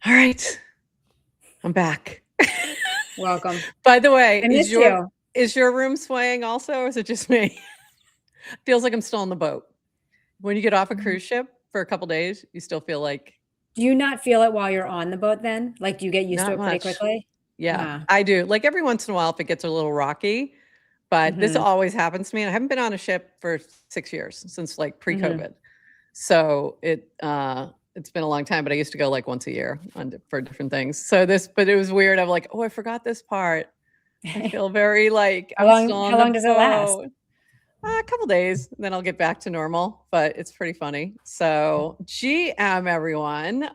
All right, I'm back. Welcome. By the way, I missed you. Is your room swaying also, or is it just me? Feels like I'm still on the boat. When you get off a cruise ship for a couple days, you still feel like Do you not feel it while you're on the boat then? Like, do you get used to not it pretty much. quickly? Yeah, I do. Like every once in a while, if it gets a little rocky, but this always happens to me. And I haven't been on a ship for 6 years, since like pre-COVID. So it's been a long time, but I used to go like once a year for different things. So but it was weird. I'm like, oh, I forgot this part. I feel very like How long does it last? A couple days, then I'll get back to normal, but it's pretty funny. So GM, everyone.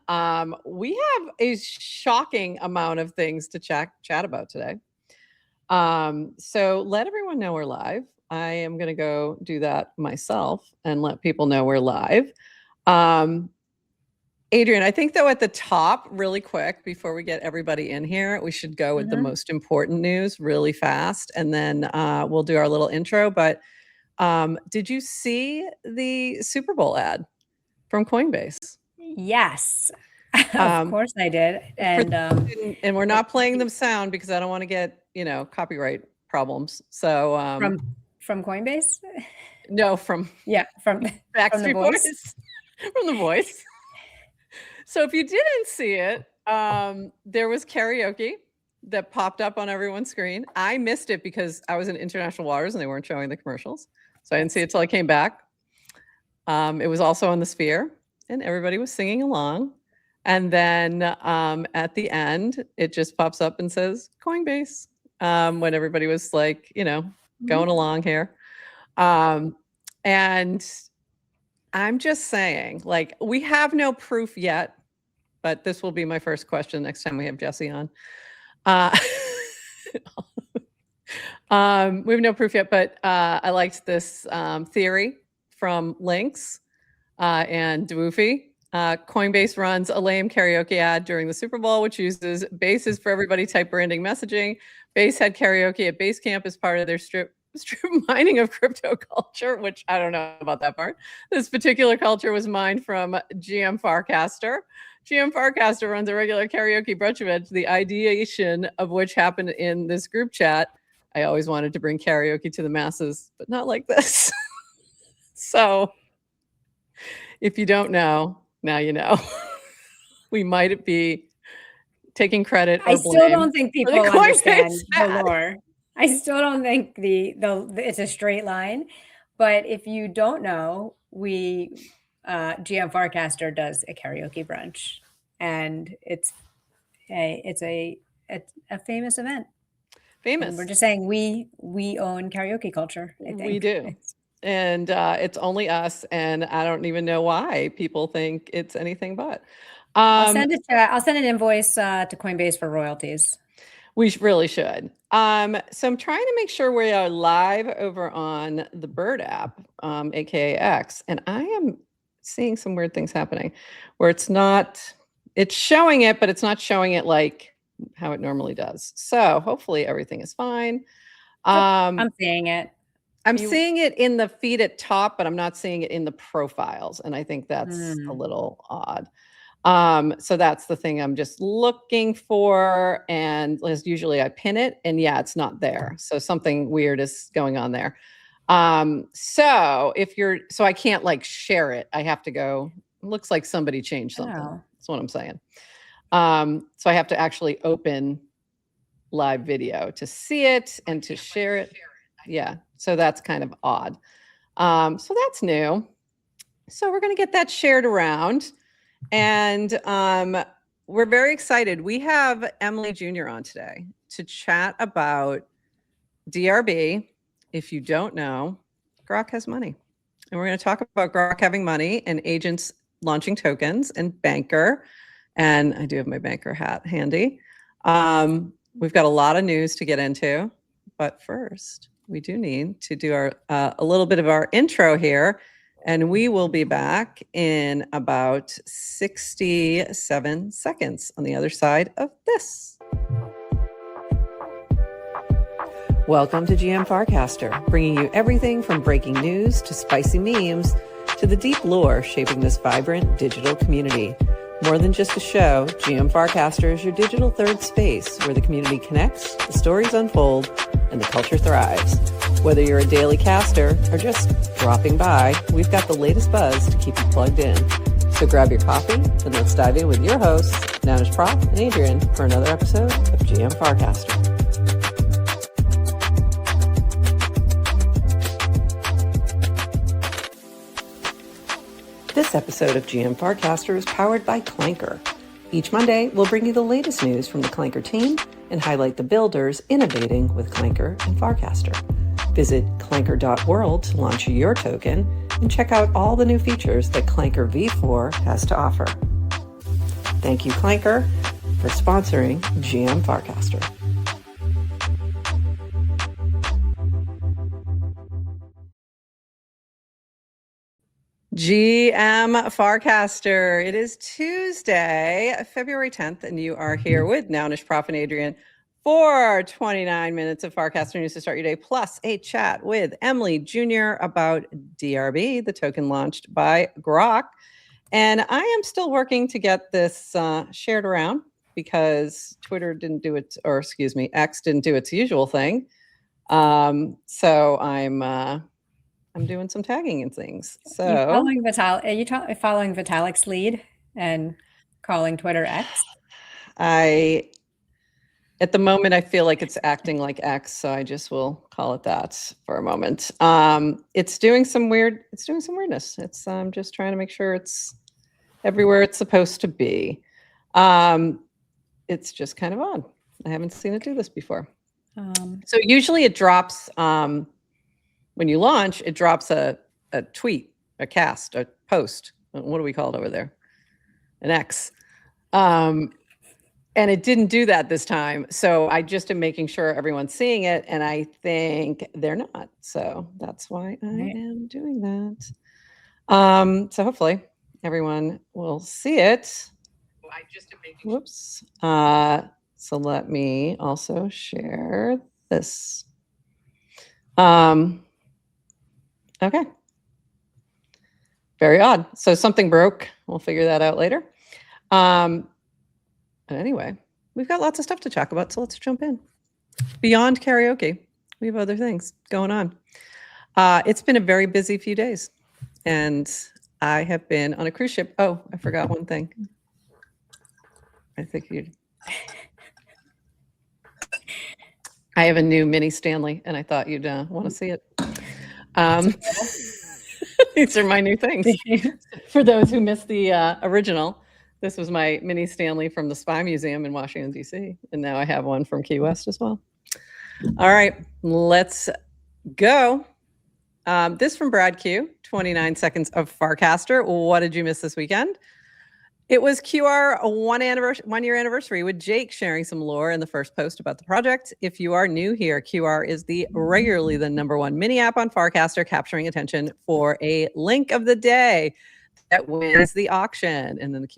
We have a shocking amount of things to chat about today. So let everyone know we're live. I am going to go do that myself and let people know we're live. Adrian, I think though at the top, really quick, before we get everybody in here, we should go with the most important news really fast, and then we'll do our little intro. But did you see the Super Bowl ad from Coinbase? Yes, of course I did. And we're not playing them sound because I don't want to get, copyright problems. So from Coinbase? No, from Backstreet Boys. From The Voice. So if you didn't see it, there was karaoke that popped up on everyone's screen. I missed it because I was in international waters and they weren't showing the commercials. So I didn't see it till I came back. It was also on the Sphere and everybody was singing along. And then at the end, it just pops up and says Coinbase when everybody was like, going along here. And I'm just saying, like, we have no proof yet, but this will be my first question next time we have Jesse on. We have no proof yet, but I liked this theory from Lynx and Dwoofy. Coinbase runs a lame karaoke ad during the Super Bowl, which uses Base's for everybody type branding messaging. Base had karaoke at Base Camp as part of their strip mining of crypto culture, which I don't know about that part. This particular culture was mined from GM Farcaster. GM Farcaster runs a regular karaoke brunch event, the ideation of which happened in this group chat. I always wanted to bring karaoke to the masses, but not like this. So if you don't know, now you know. We might be taking credit. I still don't think people understand the lore. I still don't think it's a straight line. But if you don't know, GM Farcaster does a karaoke brunch, and it's a famous event. Famous. And we're just saying we own karaoke culture. I think we do, and it's only us. And I don't even know why people think it's anything but. I'll send an invoice to Coinbase for royalties. We really should. So I'm trying to make sure we are live over on the Bird app, aka X, and I am seeing some weird things happening where it's showing it, but it's not showing it like how it normally does. So hopefully everything is fine. I'm seeing it. I'm seeing it in the feed at top, but I'm not seeing it in the profiles, and I think that's a little odd. So that's the thing I'm just looking for. And usually I pin it and it's not there. So something weird is going on there. So I can't like share it. I have to go, it looks like somebody changed something. That's what I'm saying. So I have to actually open live video to see it and to share it. Yeah. So that's kind of odd. So that's new. So we're going to get that shared around. And we're very excited. We have MleeJr on today to chat about DRB. If you don't know, Grok has money. And we're going to talk about Grok having money and agents launching tokens and bankr. And I do have my bankr hat handy. We've got a lot of news to get into. But first, we do need to do a little bit of our intro here. And we will be back in about 67 seconds on the other side of this. Welcome to GM Farcaster, bringing you everything from breaking news to spicy memes to the deep lore shaping this vibrant digital community. More than just a show, GM Farcaster is your digital third space where the community connects, the stories unfold, and the culture thrives. Whether you're a daily caster or just dropping by, we've got the latest buzz to keep you plugged in. So grab your coffee and let's dive in with your hosts, Nanish Prof and Adrian, for another episode of GM Farcaster. This episode of GM Farcaster is powered by Clanker. Each Monday, we'll bring you the latest news from the Clanker team and highlight the builders innovating with Clanker and Farcaster. Visit clanker.world to launch your token and check out all the new features that Clanker V4 has to offer. Thank you, Clanker, for sponsoring GM Farcaster. GM Farcaster. It is Tuesday, February 10th, and you are here with Nanish Prof and Adrian for 29 minutes of Farcaster news to start your day, plus a chat with MleeJr. about DRB, the token launched by Grok. And I am still working to get this shared around because Twitter didn't do it, or excuse me, X didn't do its usual thing. So I'm doing some tagging and things. So are you following Vitalik's lead and calling Twitter X? At the moment, I feel like it's acting like X, so I just will call it that for a moment. It's doing some weirdness. I'm just trying to make sure it's everywhere it's supposed to be. It's just kind of odd. I haven't seen it do this before. So usually it drops, when you launch, it drops a tweet, a cast, a post. What do we call it over there? An X. And it didn't do that this time. So I just am making sure everyone's seeing it. And I think they're not. So that's why I am doing that. So hopefully everyone will see it. I just am making whoops. So let me also share this. Okay. Very odd. So something broke. We'll figure that out later. But anyway, we've got lots of stuff to talk about, so let's jump in. Beyond karaoke, we have other things going on. It's been a very busy few days, and I have been on a cruise ship. Oh, I forgot one thing. I have a new mini Stanley, and I thought you'd want to see it. These are my new things. For those who missed the original, this was my mini Stanley from the Spy Museum in Washington, D.C. And now I have one from Key West as well. All right, let's go. This from Brad Q, 29 seconds of Farcaster. What did you miss this weekend? It was QR 1 year anniversary with Jake sharing some lore in the first post about the project. If you are new here, QR is regularly the #1 mini app on Farcaster, capturing attention for a link of the day that wins the auction. And then the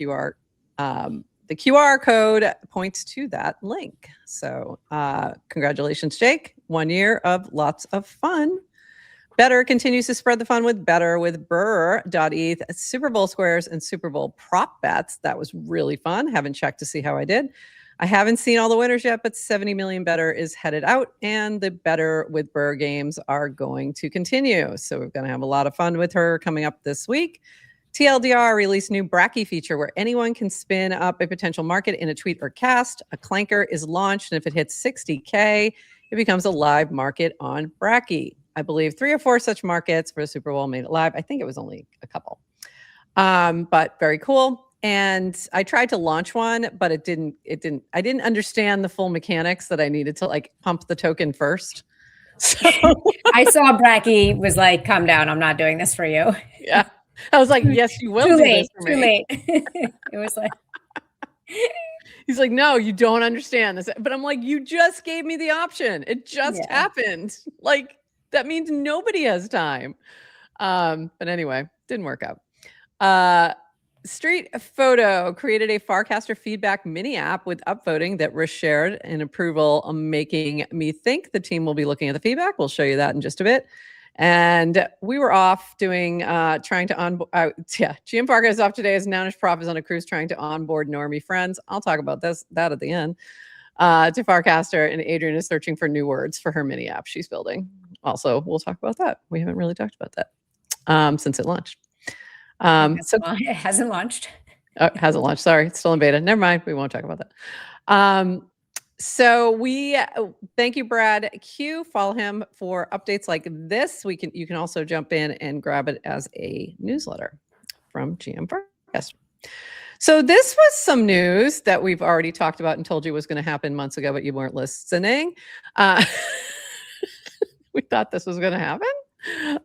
QR code points to that link. So congratulations, Jake. 1 year of lots of fun. Better continues to spread the fun with Better with Burr.eth, Super Bowl squares, and Super Bowl prop bets. That was really fun. Haven't checked to see how I did. I haven't seen all the winners yet, but 70 million Better is headed out, and the Better with Burr games are going to continue. So we're going to have a lot of fun with her coming up this week. TLDR released new Bracky feature where anyone can spin up a potential market in a tweet or cast. A clanker is launched, and if it hits 60K, it becomes a live market on Bracky. I believe 3 or 4 such markets for the Super Bowl made it live. I think it was only a couple, but very cool. And I tried to launch one, but I didn't understand the full mechanics that I needed to like pump the token first. So I saw Bracky was like, calm down. I'm not doing this for you. Yeah. I was like, yes, you will. Too late. Too late. It was like, he's like, no, you don't understand this. But I'm like, you just gave me the option. It just happened. Like, that means nobody has time. But anyway, didn't work out. Street Photo created a Farcaster feedback mini app with upvoting that was shared in approval, making me think the team will be looking at the feedback. We'll show you that in just a bit. And we were off doing, trying to onboard. GM Farcaster is off today as Nounish Prof is on a cruise trying to onboard normie friends. I'll talk about that at the end. To Farcaster, and Adrian is searching for new words for her mini app she's building. Also, we'll talk about that. We haven't really talked about that since it launched. It hasn't launched. It hasn't launched. Sorry, it's still in beta. Never mind. We won't talk about that. So we thank you, Brad Q. Follow him for updates like this. You can also jump in and grab it as a newsletter from GM Farcaster. So this was some news that we've already talked about and told you was going to happen months ago, but you weren't listening. We thought this was going to happen.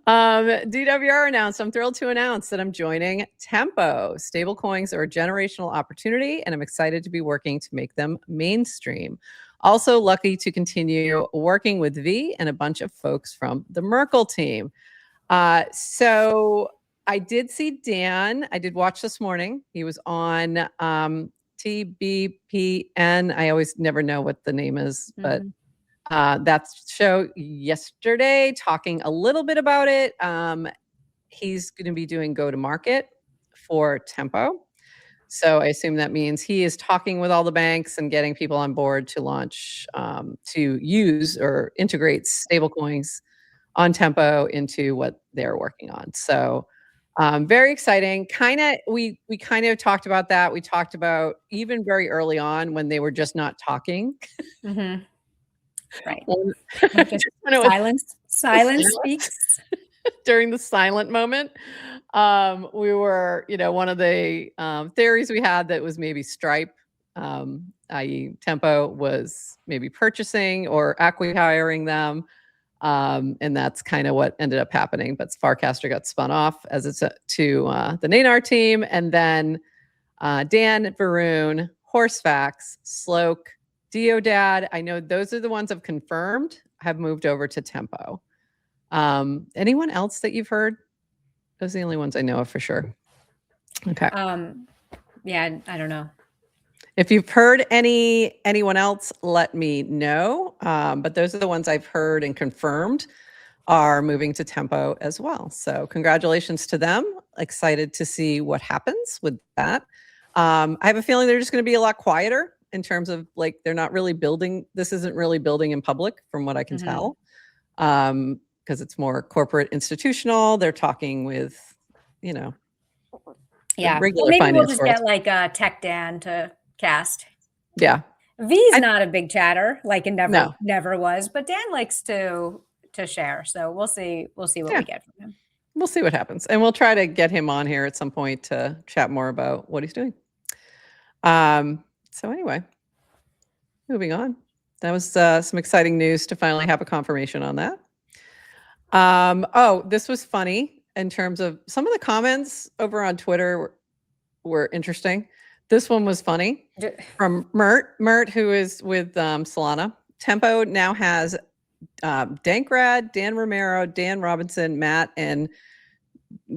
DWR announced, I'm thrilled to announce that I'm joining Tempo. Stablecoins are a generational opportunity, and I'm excited to be working to make them mainstream. Also lucky to continue working with V and a bunch of folks from the Merkle team. So I did see Dan. I did watch this morning. He was on TBPN. I always never know what the name is, but that show yesterday, talking a little bit about it. He's going to be doing go-to-market for Tempo. So I assume that means he is talking with all the banks and getting people on board to launch, to use or integrate stablecoins on Tempo into what they're working on. So very exciting. We kind of talked about that. We talked about even very early on when they were just not talking. Right. Silence speaks. During the silent moment, we were, one of the theories we had that was maybe Stripe, i.e. Tempo was maybe purchasing or acqui-hiring them. And that's kind of what ended up happening. But Farcaster got spun off as it's to the MleeJr team. And then Dan, Varun, Horsefax, Sloke, Deodad, I know those are the ones I've confirmed have moved over to Tempo. Anyone else that you've heard? Those are the only ones I know of for sure. Okay. Yeah, I don't know. If you've heard anyone else, let me know. But those are the ones I've heard and confirmed are moving to Tempo as well. So congratulations to them. Excited to see what happens with that. I have a feeling they're just going to be a lot quieter in terms of they're not really building. This isn't really building in public from what I can tell. Because it's more corporate institutional. They're talking with, regular maybe we'll just get Tech Dan to cast. Yeah. V's not a big chatter, never was, but Dan likes to share. So we'll see what we get from him. We'll see what happens. And we'll try to get him on here at some point to chat more about what he's doing. So anyway, moving on. That was some exciting news to finally have a confirmation on that. This was funny in terms of some of the comments over on Twitter were interesting. This one was funny from Mert, who is with Solana. Tempo now has Dankrad, Dan Romero, Dan Robinson, Matt, and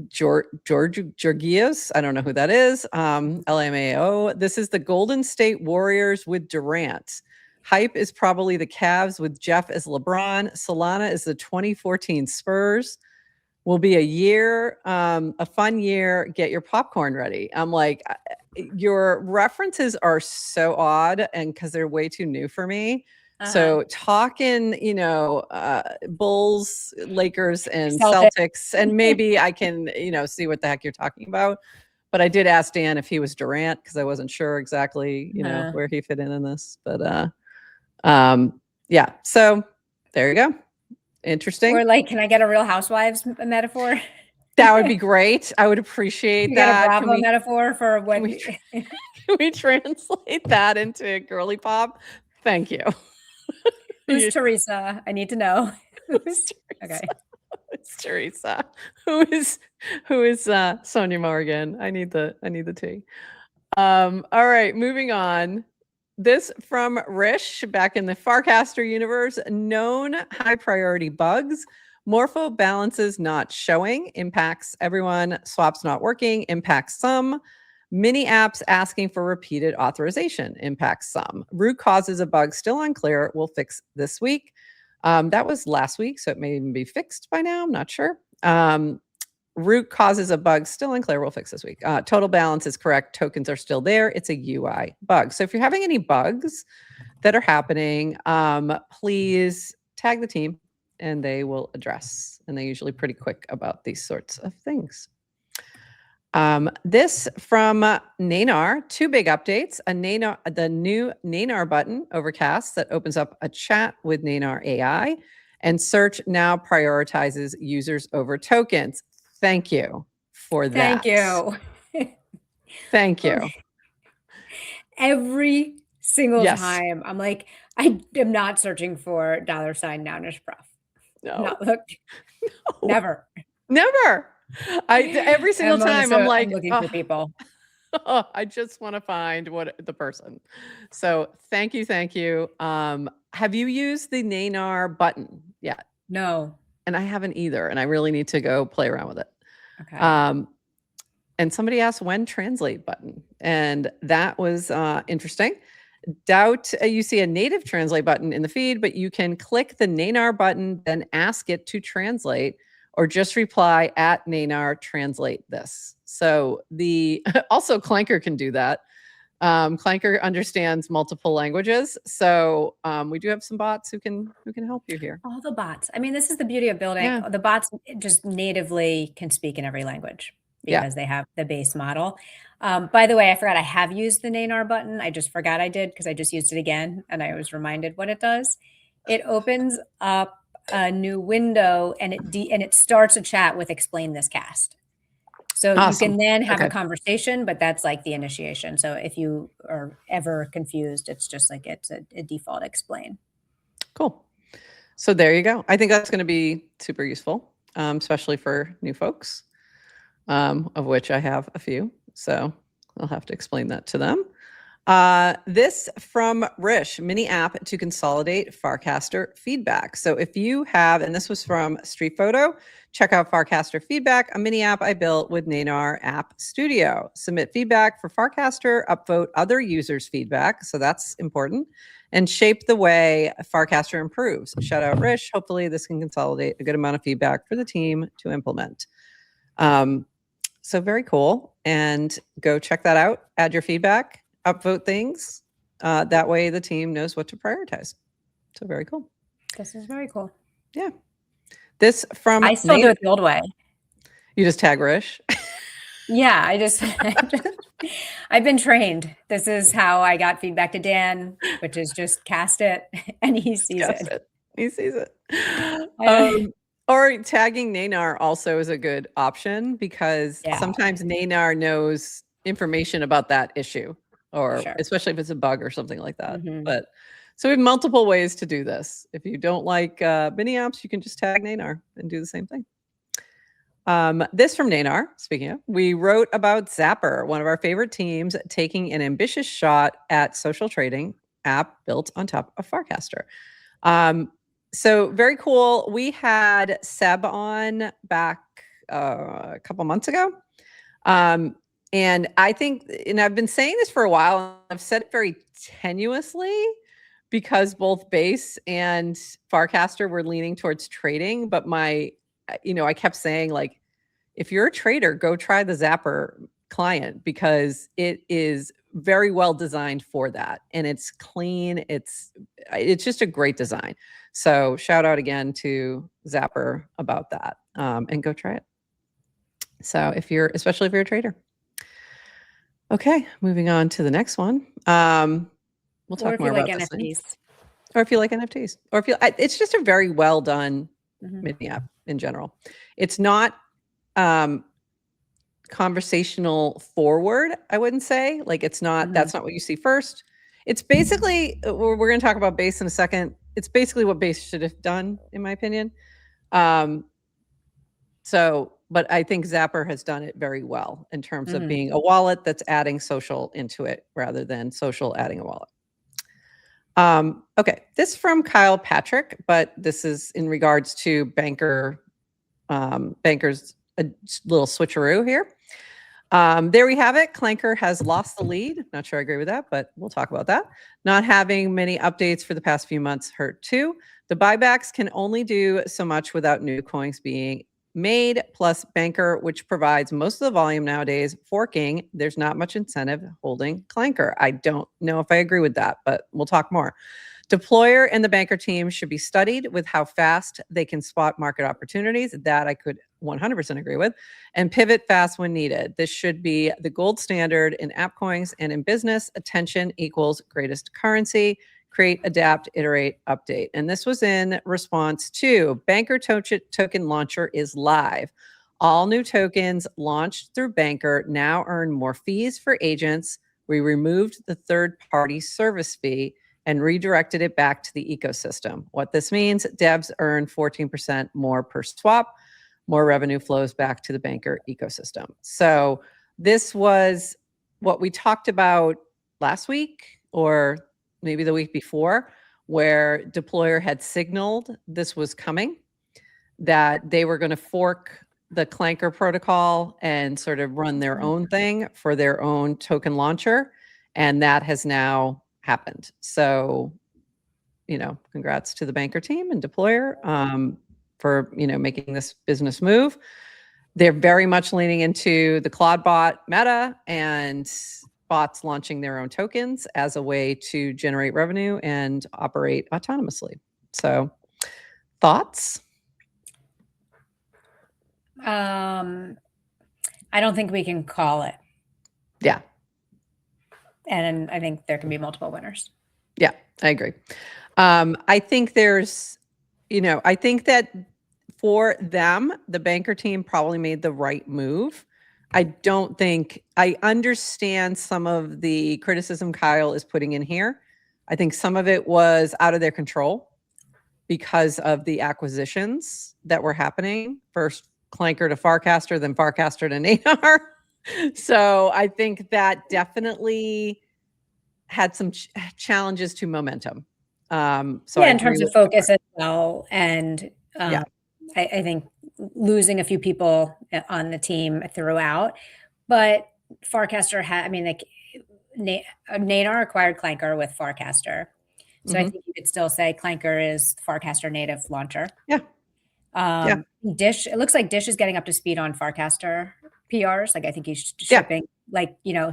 Georgios. I don't know who that is. LMAO. This is the Golden State Warriors with Durant. Hype is probably the Cavs with Jeff as LeBron. Solana is the 2014 Spurs. Will be a fun year. Get your popcorn ready. I'm like, your references are so odd, and because they're way too new for me. So talking, Bulls, Lakers, and Celtics, and maybe I can, see what the heck you're talking about. But I did ask Dan if he was Durant because I wasn't sure exactly, where he fit in this. But yeah. So there you go. Interesting. Or can I get a Real Housewives metaphor? That would be great. I would appreciate that. Get a Bravo metaphor for when can we translate that into girly pop? Thank you. Who's Teresa? I need to know. Who's Teresa? Okay. It's Teresa. Who is Sonia Morgan? I need the tea. All right, moving on. This from Rish back in the Farcaster universe. Known high priority bugs. Morpho balances not showing. Impacts everyone. Swaps not working. Impacts some. Mini apps asking for repeated authorization. Impacts some. Root causes of bug still unclear. We'll fix this week. That was last week, so it may even be fixed by now. I'm not sure. Root causes a bug, still unclear. We'll fix this week. Total balance is correct. Tokens are still there. It's a UI bug. So if you're having any bugs that are happening, please tag the team and they will address. And they're usually pretty quick about these sorts of things. This from MleeJr, 2 big updates. The new MleeJr button, Overcast, that opens up a chat with MleeJr AI, and search now prioritizes users over tokens. Thank you for that. Thank you. Thank you. Every single time, I'm like, I am not searching for $nounish prof. No. Not look. No. Never. Never. Every single time I'm like, I'm looking for people. I just want to find the person. So thank you. Have you used the MleeJr button yet? No. And I haven't either. And I really need to go play around with it. Okay. And somebody asked when translate button. And that was interesting. Doubt you see a native translate button in the feed, but you can click the MleeJr button, then ask it to translate, or just reply at MleeJr translate this. So also Clanker can do that. Clanker understands multiple languages. So we do have some bots who can help you here. All the bots. I mean, this is the beauty of building. Yeah. The bots just natively can speak in every language because they have the base model. By the way, I forgot I have used the MleeJr button. I just forgot I did because I just used it again and I was reminded what it does. It opens up a new window and it starts a chat with explain this cast. So awesome. You can then have a conversation, but that's like the initiation. So if you are ever confused, it's just like it's a default explain. Cool. So there you go. I think that's going to be super useful, especially for new folks, of which I have a few. So I'll have to explain that to them. This from Rish, mini app to consolidate Farcaster feedback. So if you have, and this was from Street Photo, check out Farcaster feedback, a mini app I built with MleeJr App Studio. Submit feedback for Farcaster, upvote other users' feedback. So that's important. And shape the way Farcaster improves. Shout out Rish. Hopefully this can consolidate a good amount of feedback for the team to implement. So very cool. And go check that out. Add your feedback. Upvote things. That way the team knows what to prioritize. So very cool. This is very cool. Yeah. This from I still do it the old way. You just tag Rish? Yeah, I've been trained. This is how I got feedback to Dan, which is just cast it and he sees it. He sees it. Or tagging MleeJr also is a good option because sometimes MleeJr knows information about that issue. Or especially if it's a bug or something like that. But so we have multiple ways to do this. If you don't like mini apps, you can just tag MleeJr and do the same thing. This from MleeJr, speaking of, we wrote about Zapper, one of our favorite teams, taking an ambitious shot at social trading app built on top of Farcaster. So very cool. We had Seb on back a couple months ago. And I think, and I've been saying this for a while, I've said it very tenuously because both Base and Farcaster were leaning towards trading. But I kept saying, like, if you're a trader, go try the Zapper client because it is very well designed for that. And it's clean. It's just a great design. So shout out again to Zapper about that and go try it. So especially if you're a trader. Okay, moving on to the next one. We'll talk more about this. Or if you like NFTs, or it's just a very well done mini app in general. It's not conversational forward, I wouldn't say. Like it's not. That's not what you see first. It's basically we're going to talk about Base in a second. It's basically what Base should have done, in my opinion. But I think Zapper has done it very well in terms of being a wallet that's adding social into it rather than social adding a wallet. Okay, this from Kyle Patrick, but this is in regards to bankr's a little switcheroo here. There we have it. Clanker has lost the lead. Not sure I agree with that, but we'll talk about that. Not having many updates for the past few months hurt too. The buybacks can only do so much without new coins being made, plus bankr, which provides most of the volume nowadays, forking. There's not much incentive holding Clanker. I don't know if I agree with that, but we'll talk more. Deployer and the bankr team should be studied with how fast they can spot market opportunities. That I could 100% agree with, and pivot fast when needed. This should be the gold standard in app coins and in business. Attention equals greatest currency. Create, adapt, iterate, update. And this was in response to bankr token launcher is live. All new tokens launched through bankr now earn more fees for agents. We removed the third-party service fee and redirected it back to the ecosystem. What this means, devs earn 14% more per swap. More revenue flows back to the bankr ecosystem. So this was what we talked about last week, or maybe the week before, where Deployer had signaled this was coming, that they were going to fork the Clanker protocol and sort of run their own thing for their own token launcher. And that has now happened. So, congrats to the bankr team and Deployer for, making this business move. They're very much leaning into the Claude bot meta and bots launching their own tokens as a way to generate revenue and operate autonomously. So, thoughts? I don't think we can call it. Yeah. And I think there can be multiple winners. Yeah, I agree. I think there's, I think that for them, the bankr team probably made the right move. I understand some of the criticism Kyle is putting in here. I think some of it was out of their control because of the acquisitions that were happening. First Clanker to Farcaster, then Farcaster to MleeJr. So I think that definitely had some challenges to momentum. So in terms of focus as well. And I think losing a few people on the team throughout, but Farcaster had, MleeJr acquired Clanker with Farcaster. So I think you could still say Clanker is Farcaster native launcher. Yeah. Dish, it looks like Dish is getting up to speed on Farcaster PRs. Like I think he's shipping,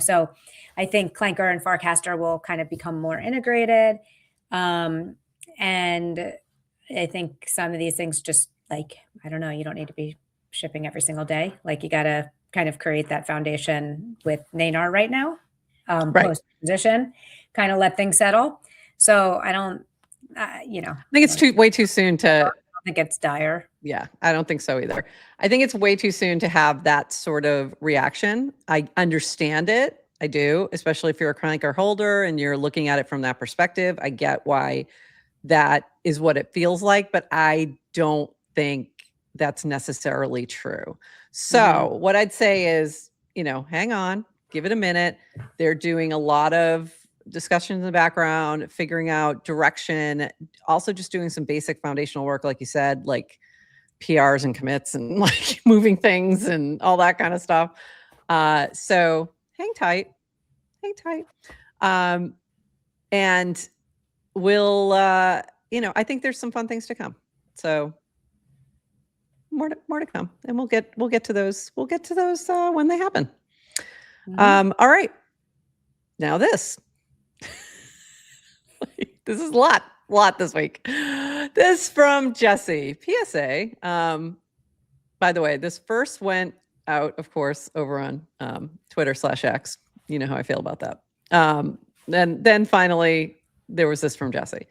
so I think Clanker and Farcaster will kind of become more integrated. And I think some of these things just I don't know, you don't need to be shipping every single day. Like you got to kind of create that foundation with MleeJr right now, post-transition, kind of let things settle. So I don't, I think it's way too soon to. I don't think it's dire. Yeah, I don't think so either. I think it's way too soon to have that sort of reaction. I understand it. I do, especially if you're a Clanker holder and you're looking at it from that perspective. I get why that is what it feels like, but I don't think that's necessarily true. So what I'd say is, hang on, give it a minute. They're doing a lot of discussions in the background, figuring out direction, also just doing some basic foundational work, like you said, like PRs and commits and like moving things and all that kind of stuff. So hang tight. And we'll, I think there's some fun things to come. So more to come, and we'll get to those. We'll get to those when they happen. All right. Now this is a lot this week. This from Jesse. PSA. By the way, this first went out, of course, over on Twitter/X. You know how I feel about that. Then finally, there was this from Jesse.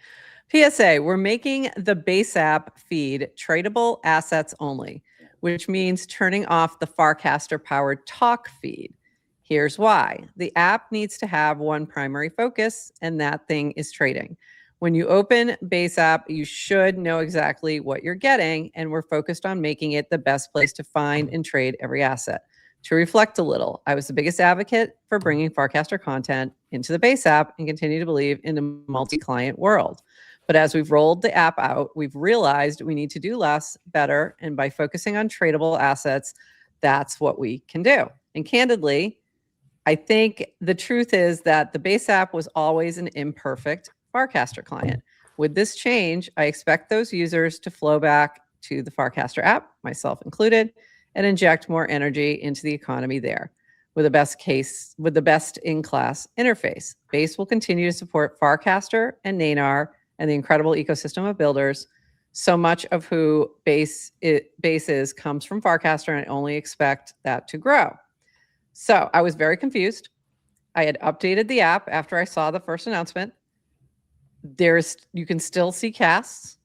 PSA, we're making the base app feed tradable assets only, which means turning off the Farcaster-powered talk feed. Here's why. The app needs to have one primary focus, and that thing is trading. When you open base app, you should know exactly what you're getting, and we're focused on making it the best place to find and trade every asset. To reflect a little, I was the biggest advocate for bringing Farcaster content into the base app and continue to believe in a multi-client world. But as we've rolled the app out, we've realized we need to do less, better, and by focusing on tradable assets, that's what we can do. And candidly, I think the truth is that the base app was always an imperfect Farcaster client. With this change, I expect those users to flow back to the Farcaster app, myself included, and inject more energy into the economy there. With the best in class interface. Base will continue to support Farcaster and MleeJr and the incredible ecosystem of builders. So much of who Base is comes from Farcaster, and I only expect that to grow. So I was very confused. I had updated the app after I saw the first announcement. You can still see casts.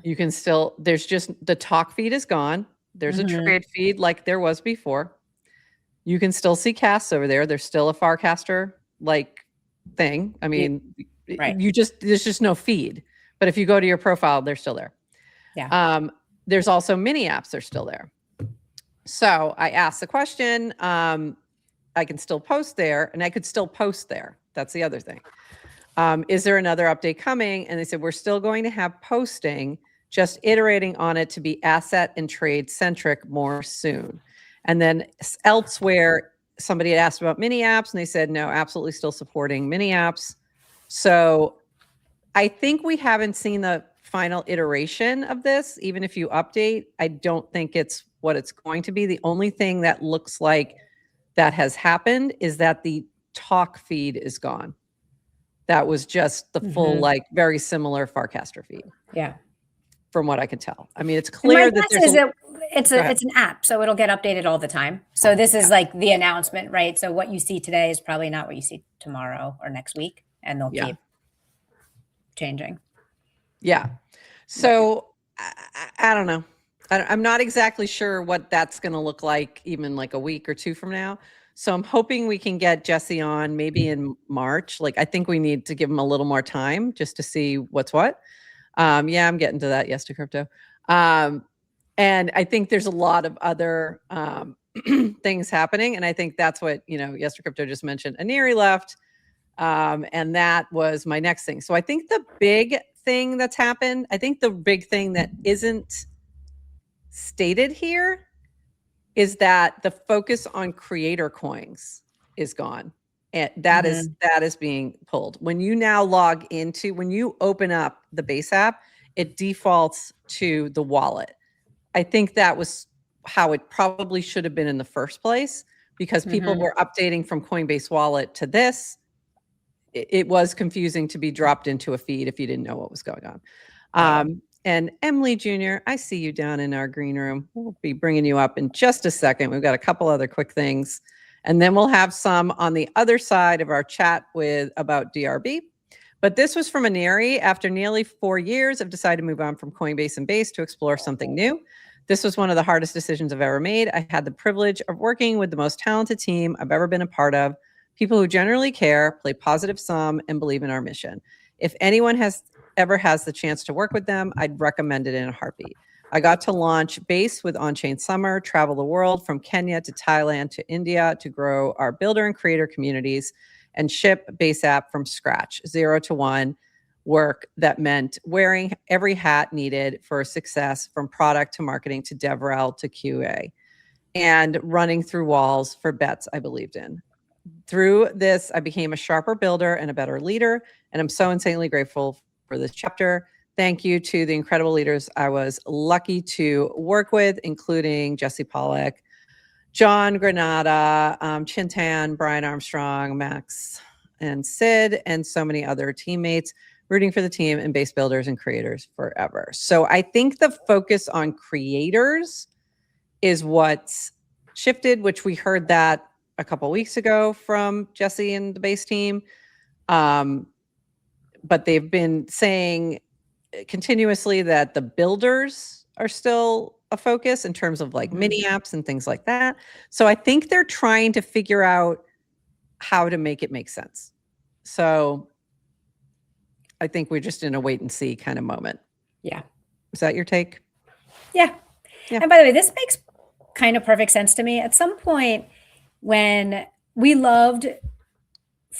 You can still, there's just, the talk feed is gone. There's a trade feed like there was before. You can still see casts over there. There's still a Farcaster like thing. I mean, there's just no feed. But if you go to your profile, they're still there. Yeah. There's also mini apps. They're still there. So I asked the question, I can still post there, and I could still post there. That's the other thing. Is there another update coming? And they said, we're still going to have posting, just iterating on it to be asset and trade centric more soon. And then elsewhere, somebody had asked about mini apps, and they said, no, absolutely still supporting mini apps. So I think we haven't seen the final iteration of this. Even if you update, I don't think it's what it's going to be. The only thing that looks like that has happened is that the talk feed is gone. That was just the full, like, very similar Farcaster feed. Yeah. From what I can tell. I mean, it's clear that there's it's an app, so it'll get updated all the time. So this is like the announcement, right? So what you see today is probably not what you see tomorrow or next week, and they'll keep changing. Yeah. So I don't know. I'm not exactly sure what that's going to look like even like a week or two from now. So I'm hoping we can get Jesse on maybe in March. Like, I think we need to give him a little more time just to see what's what. Yeah, I'm getting to that. Yes to crypto. And I think there's a lot of other things happening. And I think that's what, Yes to Crypto just mentioned. Aneri left. And that was my next thing. So I think the big thing that's happened, I think the big thing that isn't stated here is that the focus on creator coins is gone. And that is being pulled. When you now when you open up the Base app, it defaults to the wallet. I think that was how it probably should have been in the first place, because people were updating from Coinbase wallet to this. It was confusing to be dropped into a feed if you didn't know what was going on. And MleeJr, I see you down in our green room. We'll be bringing you up in just a second. We've got a couple other quick things. And then we'll have some on the other side of our chat about DRB. But this was from Aneri. After nearly 4 years, I've decided to move on from Coinbase and Base to explore something new. This was one of the hardest decisions I've ever made. I had the privilege of working with the most talented team I've ever been a part of. People who generally care, play positive sum, and believe in our mission. If anyone ever has the chance to work with them, I'd recommend it in a heartbeat. I got to launch Base with On-Chain Summer, travel the world from Kenya to Thailand to India to grow our builder and creator communities, and ship Base app from scratch, 0 to 1 work that meant wearing every hat needed for success, from product to marketing to DevRel to QA, and running through walls for bets I believed in. Through this, I became a sharper builder and a better leader, and I'm so insanely grateful for this chapter. Thank you to the incredible leaders I was lucky to work with, including Jesse Pollack, John Granada, Chintan, Brian Armstrong, Max, and Sid, and so many other teammates rooting for the team and base builders and creators forever. So I think the focus on creators is what's shifted, which we heard that a couple of weeks ago from Jesse and the base team. But they've been saying continuously that the builders are still a focus in terms of like mini apps and things like that. So I think they're trying to figure out how to make it make sense. So I think we're just in a wait and see kind of moment. Yeah. Is that your take? Yeah. And by the way, this makes kind of perfect sense to me. At some point, when we loved,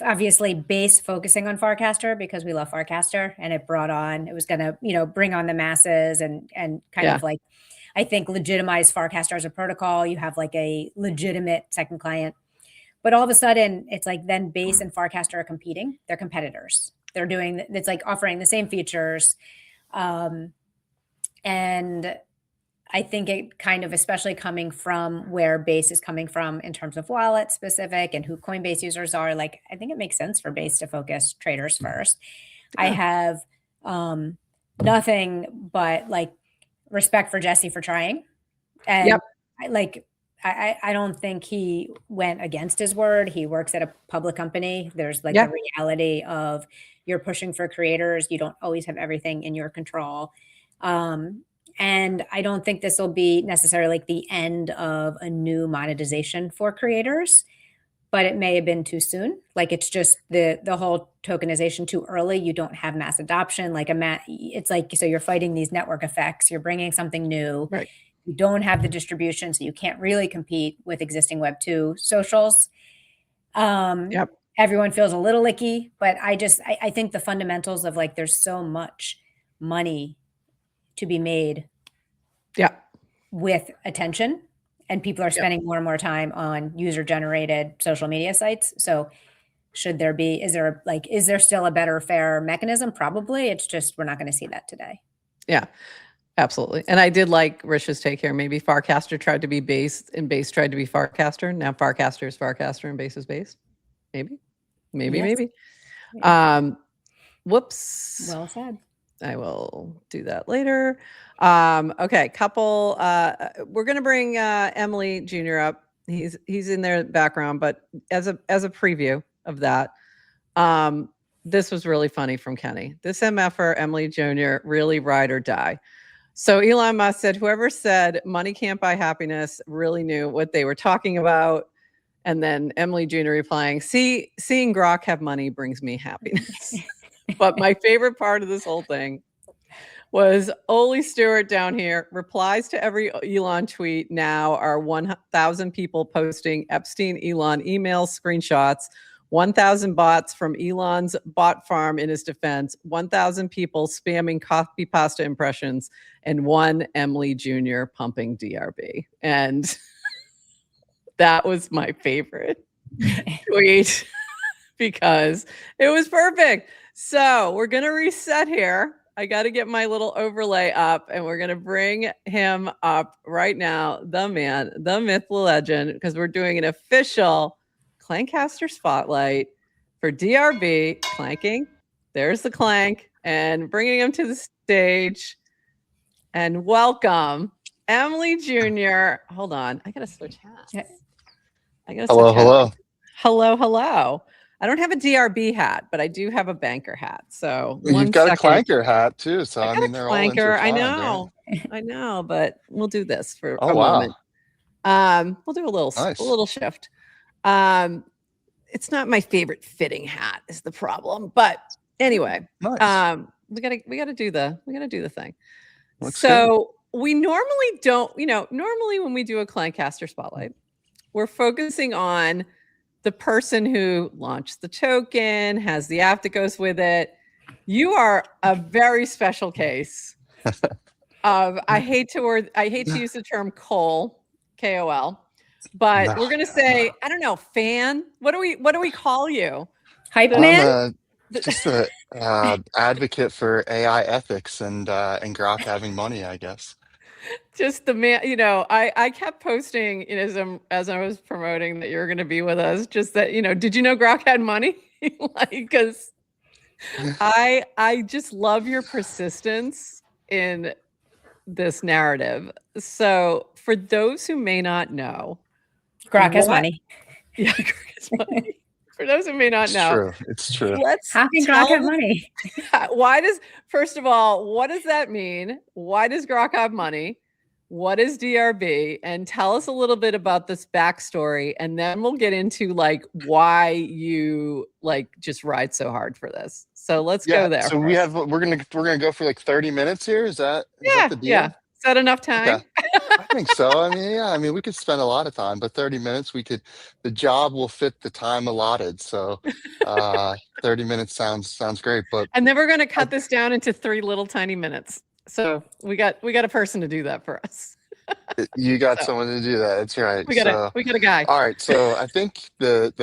obviously, Base focusing on Farcaster because we love Farcaster, and it was going to, bring on the masses and kind of like I think, legitimize Farcaster as a protocol. You have like a legitimate second client. But all of a sudden, it's like then Base and Farcaster are competing. They're competitors. They're doing, it's like offering the same features. And I think it kind of, especially coming from where Base is coming from in terms of wallet specific and who Coinbase users are, like, I think it makes sense for Base to focus traders first. Yeah. I have nothing but like respect for Jesse for trying. And I don't think he went against his word. He works at a public company. There's like the reality of you're pushing for creators. You don't always have everything in your control. And I don't think this will be necessarily like the end of a new monetization for creators, but it may have been too soon. Like it's just the whole tokenization too early. You don't have mass adoption. Like it's like, so you're fighting these network effects. You're bringing something new. Right. You don't have the distribution, so you can't really compete with existing Web2 socials. Everyone feels a little icky, but I think the fundamentals of like, there's so much money to be made with attention, and people are spending more and more time on user generated social media sites. So is there still a better, fair mechanism? Probably. It's just, we're not going to see that today. Yeah, absolutely. And I did like Rich's take here. Maybe Farcaster tried to be Base and Base tried to be Farcaster. Now Farcaster is Farcaster and Base is Base. Maybe. Whoops. Well said. I will do that later. Okay, couple. We're going to bring MleeJr up. He's in their background, but as a preview of that, this was really funny from Kenny. This MFer MleeJr really ride or die. So Elon Musk said, whoever said money can't buy happiness really knew what they were talking about. And then MleeJr replying, seeing Grok have money brings me happiness. But my favorite part of this whole thing was Oli Stewart down here replies to every Elon tweet. Now are 1,000 people posting Epstein Elon email screenshots, 1,000 bots from Elon's bot farm in his defense, 1,000 people spamming copy pasta impressions, and one MleeJr pumping DRB. And that was my favorite tweet because it was perfect. So we're going to reset here. I got to get my little overlay up, and we're going to bring him up right now. The man, the myth, the legend, because we're doing an official Clankcaster spotlight for DRB clanking. There's the clank, and bringing him to the stage. And welcome, MleeJr. Hold on. I got to switch hats. Hello. I don't have a DRB hat, but I do have a banker hat. So you've got a clanker hat too. So I mean, they're all intertwined. I know, but we'll do this for a moment. We'll do a little shift. It's not my favorite fitting hat is the problem, but anyway, nice. we gotta do the thing. Looks so good. We normally don't, normally when we do a Clankcaster spotlight, we're focusing on the person who launched the token, has the app that goes with it. You are a very special case of, I hate to use the term KOL, KOL, but we're gonna say, I don't know, fan. What do we call you? Hype man? Just an advocate for AI ethics and Grok having money, I guess. Just the man, I kept posting, as I was promoting that you're going to be with us, just that, did you know Grok had money? Because I just love your persistence in this narrative. So for those who may not know, Grok has money. Yeah, Grok has money. For those who may not know, it's true. How can Grok have money? First of all, what does that mean? Why does Grok have money? What is DRB? And tell us a little bit about this backstory, and then we'll get into why you just ride so hard for this. So let's go there. So we're gonna go for 30 minutes here. Is that the deal? Yeah. Is that enough time? Okay. I think so. I mean, we could spend a lot of time, but 30 minutes, the job will fit the time allotted. So 30 minutes sounds great. And then we're going to cut this down into 3 little tiny minutes. So we got a person to do that for us. You got So someone to do that. That's right. we got So, a guy. all right. So I think the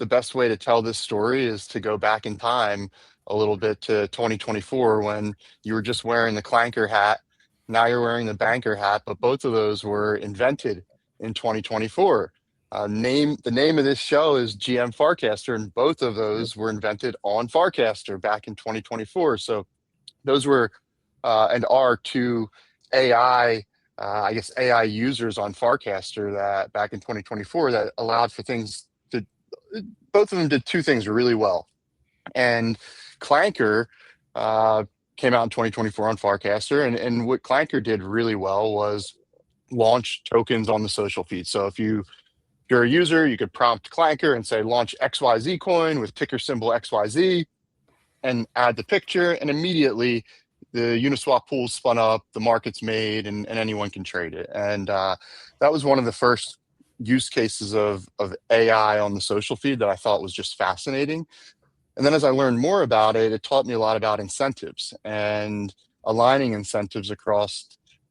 best way to tell this story is to go back in time a little bit to 2024 when you were just wearing the clanker hat. Now you're wearing the banker hat, but both of those were invented in 2024. The name of this show is GM Farcaster, and both of those were invented on Farcaster back in 2024. So those were and are two AI, I guess AI users on Farcaster that back in 2024 that allowed for things to both of them did two things really well. And Clanker uh, came out in 2024 on Farcaster, and what Clanker did really well was launch tokens on the social feed. So if you're a user, you could prompt Clanker and say launch XYZ coin with ticker symbol XYZ and add the picture, and immediately the Uniswap pool's spun up, the market's made, and anyone can trade it. And that was one of the first use cases of AI on the social feed that I thought was just fascinating. And then as I learned more about it, it taught me a lot about incentives and aligning incentives across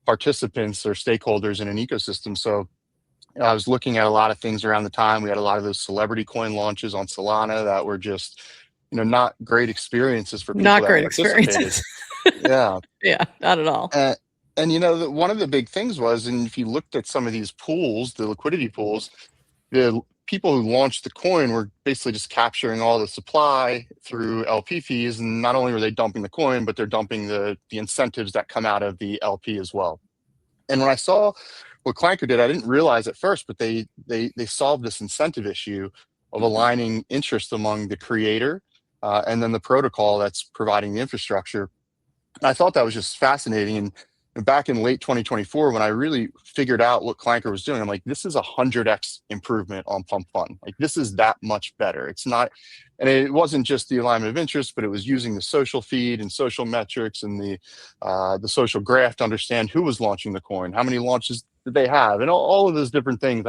participants or stakeholders in an ecosystem. So I was looking at a lot of things around the time. We had a lot of those celebrity coin launches on Solana that were just, not great experiences for people Not that great participated. experiences. Yeah. Yeah, not at all. And one of the big things was, and if you looked at some of these pools, the liquidity pools, the people who launched the coin were basically just capturing all the supply through LP fees. And not only were they dumping the coin, but they're dumping the incentives that come out of the LP as well. And when I saw what Clanker did, I didn't realize at first, but they solved this incentive issue of aligning interest among the creator and then the protocol that's providing the infrastructure. I thought that was just fascinating. And back in late 2024, when I really figured out what Clanker was doing, I'm like, this is 100x improvement on Pump Fund. Like, this is that much better. It's not, and it wasn't just the alignment of interest, but it was using the social feed and social metrics and the social graph to understand who was launching the coin, how many launches did they have, and all of those different things.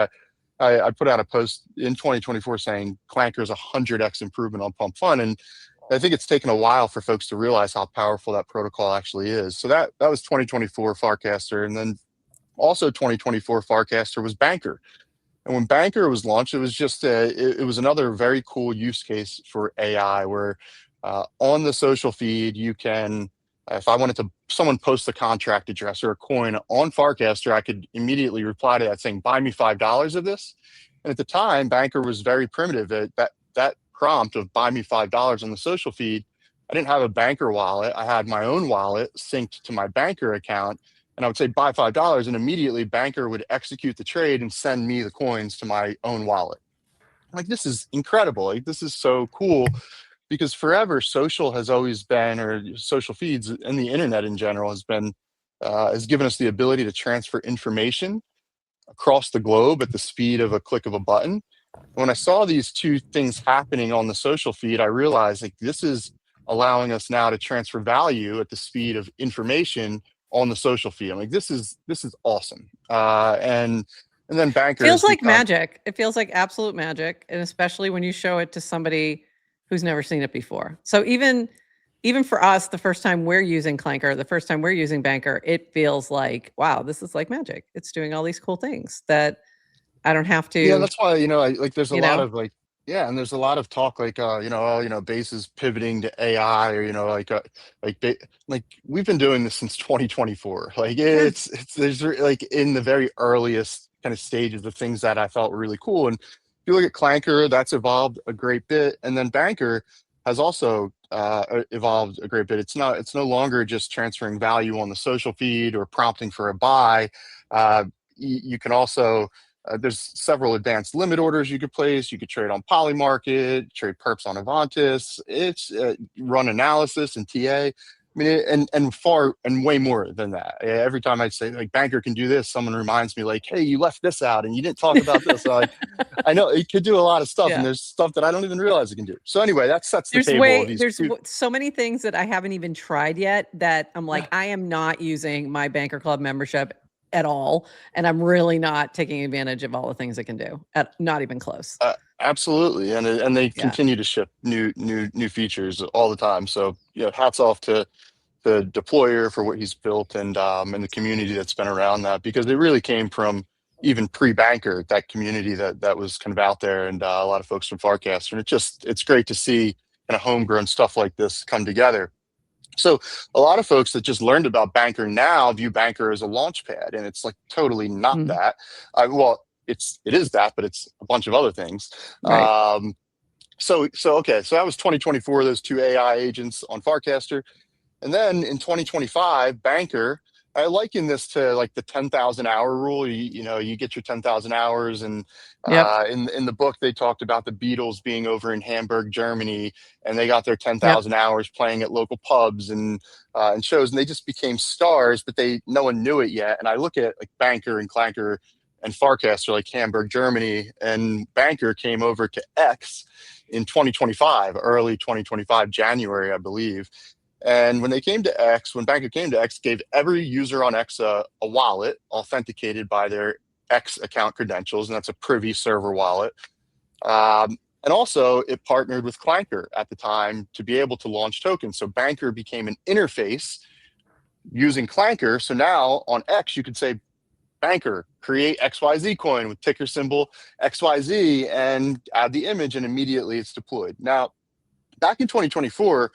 I put out a post in 2024 saying Clanker is 100x improvement on Pump Fund, and I think it's taken a while for folks to realize how powerful that protocol actually is. So that was 2024 Farcaster, and then also 2024 Farcaster was bankr. And when bankr was launched, it was just it was another very cool use case for AI, where on the social feed you can, if I wanted to, someone post a contract address or a coin on Farcaster, I could immediately reply to that saying, "Buy me $5 of this." And at the time, bankr was very primitive. That prompt of "buy me $5" on the social feed, I didn't have a bankr wallet. I had my own wallet synced to my bankr account, and I would say buy $5, and immediately bankr would execute the trade and send me the coins to my own wallet. I'm like, this is incredible. Like, this is so cool, because forever social has always been, or social feeds and the internet in general has given us the ability to transfer information across the globe at the speed of a click of a button. When I saw these two things happening on the social feed, I realized, like, this is allowing us now to transfer value at the speed of information on the social feed. I'm like, this is awesome. And then bankr Feels like become, magic. It feels like absolute magic, and especially when you show it to somebody who's never seen it before. So even for us, the first time we're using Clanker, the first time we're using bankr, it feels like, wow, this is like magic. It's doing all these cool things that I don't have to. yeah, that's why, there's a You lot know, of yeah, and there's a lot of talk like Base is pivoting to AI, or like we've been doing this since 2024. Like, yeah. it's there's like in the very earliest kind of stages of things that I felt were really cool. And if you look at Clanker, that's evolved a great bit, and then bankr has also evolved a great bit. It's no longer just transferring value on the social feed or prompting for a buy. You can also there's several advanced limit orders you could place. You could trade on Polymarket, trade perps on Avantis. It's run analysis and TA. I mean, and far and way more than that. Every time I say like bankr can do this, someone reminds me like, "Hey, you left this out and you didn't talk about this." So I know it could do a lot of stuff, and Yeah. there's stuff that I don't even realize it can do. So anyway, that sets the table of these two. So many things that I haven't even tried yet that I'm like, I am not using my bankr club membership at all, and I'm really not taking advantage of all the things it can do. Not even close. Absolutely, and they continue to ship new features all the time. So hats off to the deployer for what he's built, and the community that's been around that, because it really came from even pre-bankr, that community that was kind of out there, and a lot of folks from Farcaster. And it's great to see kind of homegrown stuff like this come together. So a lot of folks that just learned about bankr now view bankr as a launch pad, and it's like totally not that. Well, it is that, but it's a bunch of other things. Right. So that was 2024, those two AI agents on Farcaster. And then in 2025, bankr, I liken this to like the 10,000 hour rule. You get your 10,000 hours, and in the book they talked about the Beatles being over in Hamburg, Germany, and they got their 10,000 hours playing at local pubs and shows, and they just became stars, but no one knew it yet. And I look at like bankr and clankr and Farcaster, like Hamburg, Germany, and bankr came over to X in 2025, early 2025, January, I believe. And when bankr came to X, gave every user on X a wallet authenticated by their X account credentials, and that's a privy server wallet. And also, it partnered with clankr at the time to be able to launch tokens. So bankr became an interface using clankr. So now on X, you could say, bankr, create XYZ coin with ticker symbol XYZ, and add the image, and immediately it's deployed. Now, back in 2024,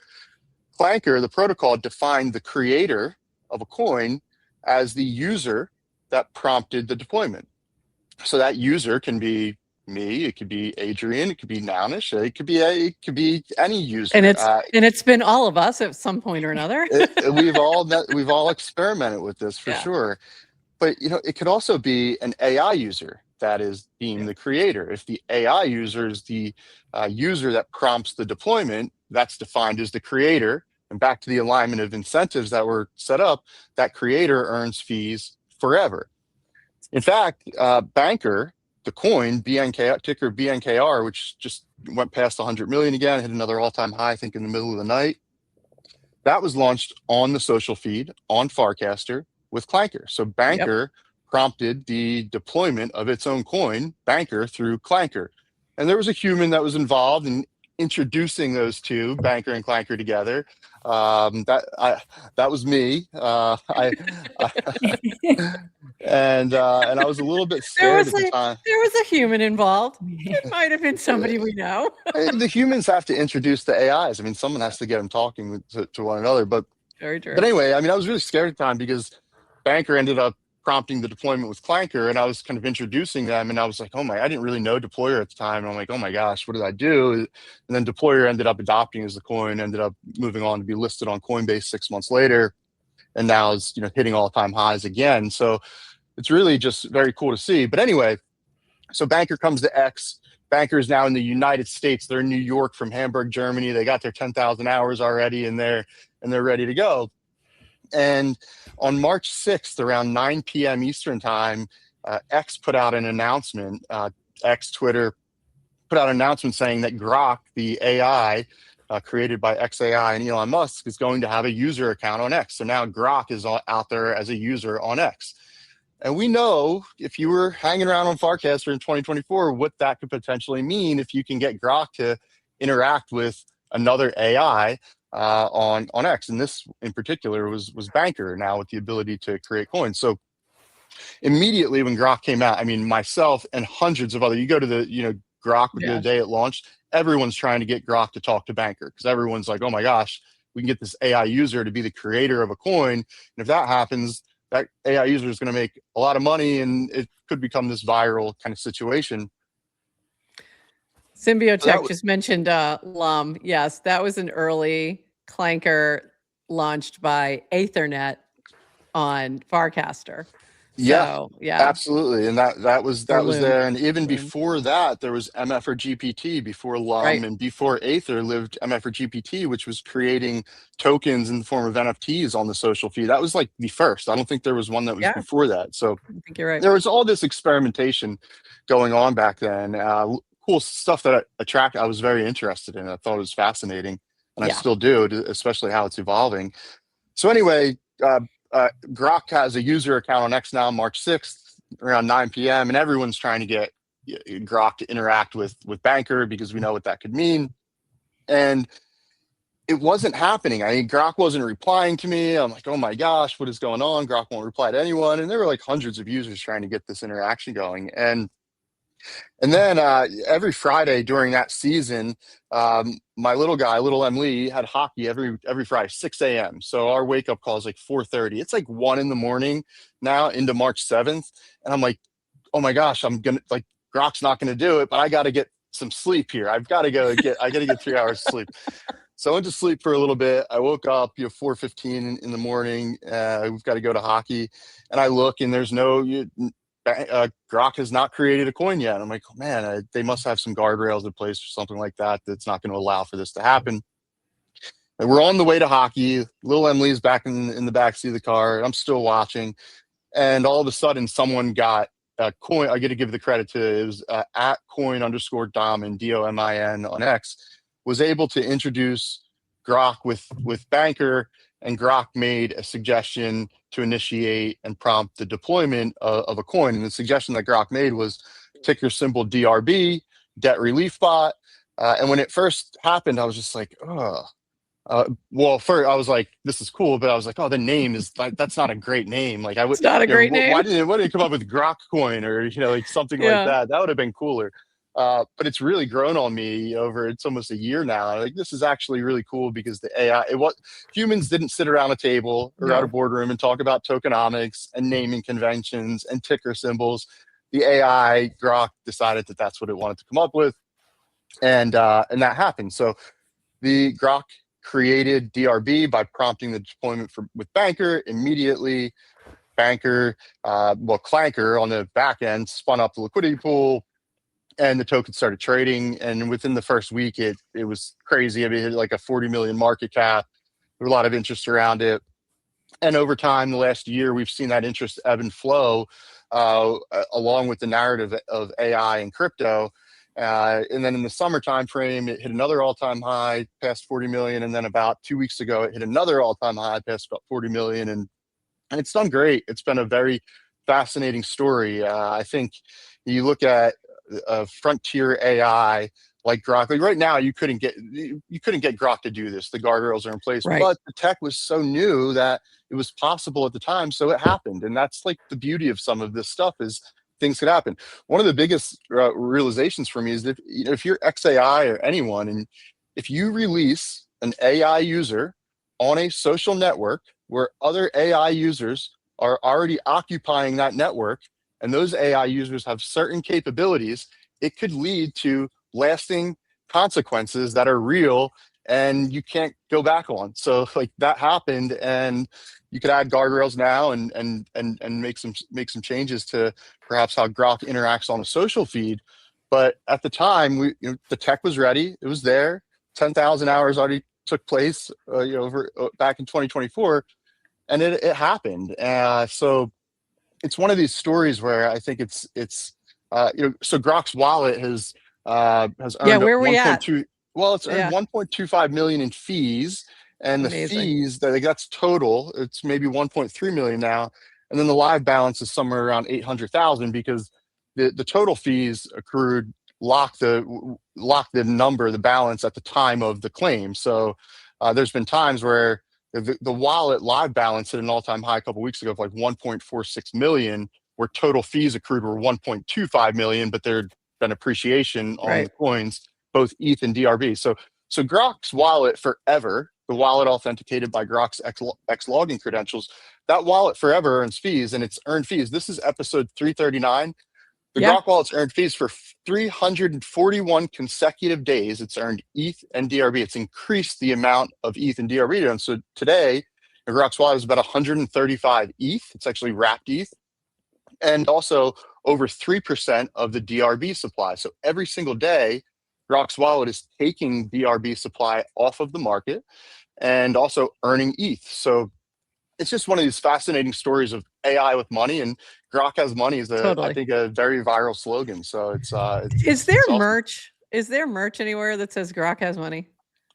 clankr, the protocol, defined the creator of a coin as the user that prompted the deployment. So that user can be me, it could be Adrian, it could be Nounish, it could be any user. And it's been all of us at some point or another. We've all experimented with this for sure. But it could also be an AI user that is deemed the creator. If the AI user is the user that prompts the deployment, that's defined as the creator. And back to the alignment of incentives that were set up, that creator earns fees forever. In fact, bankr, the coin, ticker BNKR, which just went past 100 million again, hit another all-time high, I think in the middle of the night. That was launched on the social feed on Farcaster with clankr. So bankr prompted the deployment of its own coin, bankr, through clankr. And there was a human that was involved in introducing those two, bankr and clankr, together. That was me. And I was a little bit scared at the time. There was a human involved. It might have been somebody we know. The humans have to introduce the AIs. I mean, someone has to get them talking to one another. But very true. But anyway, I mean, I was really scared at the time because bankr ended up prompting the deployment with clankr, and I was kind of introducing them, and I was like, I didn't really know deployer at the time, and I'm like, oh my gosh, what did I do? And then deployer ended up adopting as the coin, ended up moving on to be listed on Coinbase 6 months later, and now is hitting all-time highs again. So it's really just very cool to see. But anyway, so bankr comes to X. bankr is now in the United States. They're in New York from Hamburg, Germany. They got their 10,000 hours already, and they're ready to go. And on March 6th, around 9 p.m. Eastern time, X put out an announcement. X, Twitter, put out an announcement saying that Grok, the AI created by XAI and Elon Musk, is going to have a user account on X. So now Grok is out there as a user on X. And we know, if you were hanging around on Farcaster in 2024, what that could potentially mean if you can get Grok to interact with another AI on X. And this in particular was bankr, now with the ability to create coins. So immediately when Grok came out, I mean, myself and hundreds of other, you go to the, Grok the day it launched, everyone's trying to get Grok to talk to bankr, because everyone's like, oh my gosh, we can get this AI user to be the creator of a coin. And if that happens, that AI user is going to make a lot of money, and it could become this viral kind of situation. Symbiotech just mentioned Lum. Yes, that was an early clankr launched by Ethernet on Farcaster. So, yeah, absolutely. And that was there. And even before that, there was MF or GPT before Lum, and before Aether lived MF or GPT, which was creating tokens in the form of NFTs on the social feed. That was like the first. I don't think there was one that was before that. So I think you're right. There was all this experimentation going on back then. Cool stuff that I was very interested in. I thought it was fascinating, and I still do, especially how it's evolving. So anyway, Grok has a user account on X now, March 6th, around 9 p.m., and everyone's trying to get Grok to interact with bankr, because we know what that could mean. And it wasn't happening. I mean, Grok wasn't replying to me. I'm like, oh my gosh, what is going on? Grok won't reply to anyone. And there were like hundreds of users trying to get this interaction going. And then every Friday during that season, my little guy, little Emily, had hockey every Friday, 6 a.m. So our wake up call is like 4:30. It's like 1 in the morning now into March 7th. And I'm like, oh my gosh, Grok's not gonna do it, but I gotta get some sleep here. I gotta get 3 hours of sleep. So I went to sleep for a little bit. I woke up, 4:15 in the morning. We've got to go to hockey, and I look, and there's Grok has not created a coin yet. I'm like, oh, man, they must have some guardrails in place or something like that that's not going to allow for this to happen. And we're on the way to hockey. Little Emily's back in the backseat of the car. I'm still watching, and all of a sudden, someone got a coin. I get to give the credit to it was at coin_domin DOMIN on X. Was able to introduce Grok with bankr, and Grok made a suggestion to initiate and prompt the deployment of a coin. And the suggestion that Grok made was ticker symbol DRB, debt relief bot. And when it first happened, I was just like, oh. Well, first I was like, this is cool, but I was like, oh, the name is that's not a great name. Like, it's not a great name. Why didn't it come up with Grok coin or like something like that? That would have been cooler. But it's really grown on me it's almost a year now. Like, this is actually really cool because the AI, humans didn't sit around a table or at a boardroom and talk about tokenomics and naming conventions and ticker symbols. The AI Grok decided that that's what it wanted to come up with. And that happened. So the Grok created DRB by prompting the deployment with bankr immediately. Bankr, Clanker on the back end spun up the liquidity pool, and the token started trading. And within the first week, it was crazy. I mean, it hit like a 40 million market cap. There was a lot of interest around it. And over time, the last year, we've seen that interest ebb and flow along with the narrative of AI and crypto. And then in the summer time frame, it hit another all-time high, past 40 million. And then about 2 weeks ago, it hit another all-time high, past about 40 million. And it's done great. It's been a very fascinating story. I think you look at frontier AI like Grok. Like right now, you couldn't get Grok to do this. The guardrails are in place, but the tech was so new that it was possible at the time, so it happened. And that's like the beauty of some of this stuff is things could happen. One of the biggest realizations for me is that if you're XAI or anyone, and if you release an AI user on a social network where other AI users are already occupying that network, and those AI users have certain capabilities, it could lead to lasting consequences that are real and you can't go back on. So like that happened, and you could add guardrails now and make some changes to perhaps how Grok interacts on a social feed. But at the time, the tech was ready; it was there. 10,000 hours already took place, back in 2024, and it happened. So it's one of these stories where I think it's so Grok's wallet has earned where are we at? It's earned 1.25 million in fees, and Amazing. the fees that's total. It's maybe 1.3 million now, and then the live balance is somewhere around 800,000 because the total fees accrued lock the the balance at the time of the claim. So there's been times where the wallet live balance hit an all-time high a couple weeks ago of like 1.46 million, where total fees accrued were 1.25 million, but there'd been appreciation on the coins, both ETH and DRB. So Grok's wallet forever, the wallet authenticated by Grok's X logging credentials, that wallet forever earns fees, and it's earned fees. This is episode 339. The Grok wallet's earned fees for 341 consecutive days. It's earned ETH and DRB. It's increased the amount of ETH and DRB. And so today, the Grok's wallet is about 135 ETH. It's actually wrapped ETH. And also over 3% of the DRB supply. So every single day, Grok's wallet is taking DRB supply off of the market and also earning ETH. So it's just one of these fascinating stories of AI with money, and Grok has money is I think a very viral slogan. So it's is there merch? Is there merch anywhere that says Grok has money?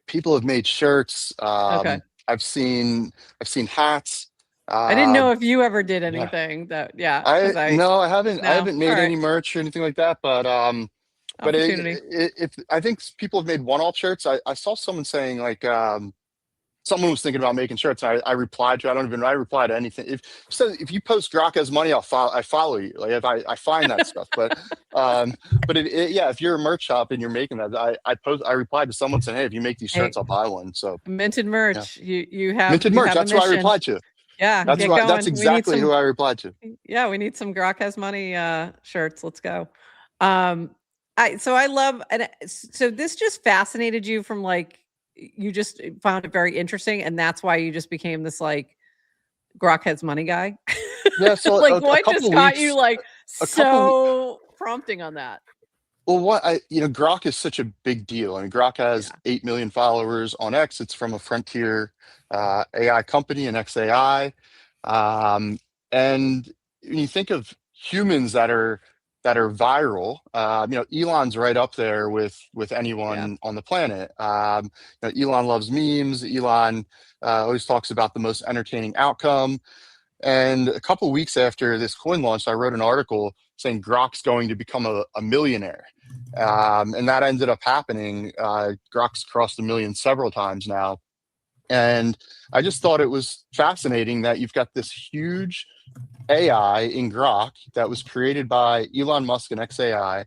People have made shirts. I've seen hats. I didn't know if you ever did anything that. I haven't made any merch or anything like that. But I think people have made one-off shirts. I saw someone saying like someone was thinking about making shirts. And I replied to, I reply to anything. If you post Grok has money, I follow you. Like if I find that stuff, but yeah, if you're a merch shop and you're making that, I replied to someone saying, hey, if you make these shirts, I'll buy one. So minted merch, yeah. you have minted merch. That's what I replied to. Yeah, that's exactly who I replied to. Yeah, we need some Grok has money shirts. Let's go. So I love, and so this just fascinated you from like, you just found it very interesting, and that's why you just became this like Grok has money guy. Yeah. So like what just got you like so prompting on that? Well, Grok is such a big deal. I mean, Grok has 8 million followers on X. It's from a frontier AI company, an XAI. And when you think of humans that are viral, Elon's right up there with anyone on the planet. Elon loves memes. Elon always talks about the most entertaining outcome. And a couple of weeks after this coin launched, I wrote an article saying Grok's going to become a millionaire. And that ended up happening. Grok's crossed 1 million several times now. And I just thought it was fascinating that you've got this huge AI in Grok that was created by Elon Musk and XAI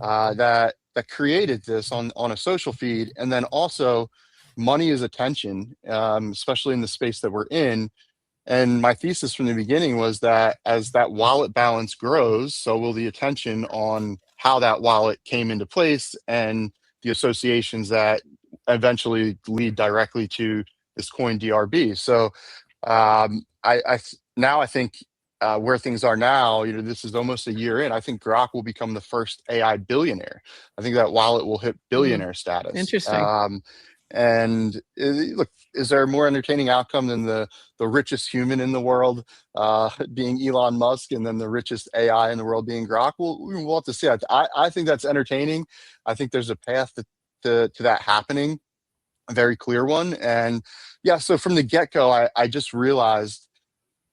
that created this on a social feed. And then also money is attention, especially in the space that we're in. And my thesis from the beginning was that as that wallet balance grows, so will the attention on how that wallet came into place and the associations that eventually lead directly to this coin DRB. So I think where things are now, this is almost a year in. I think Grok will become the first AI billionaire. I think that wallet will hit billionaire status. Interesting. And look, is there a more entertaining outcome than the richest human in the world being Elon Musk, and then the richest AI in the world being Grok? We'll have to see. I think that's entertaining. I think there's a path to that happening, a very clear one. And yeah, so from the get-go, I just realized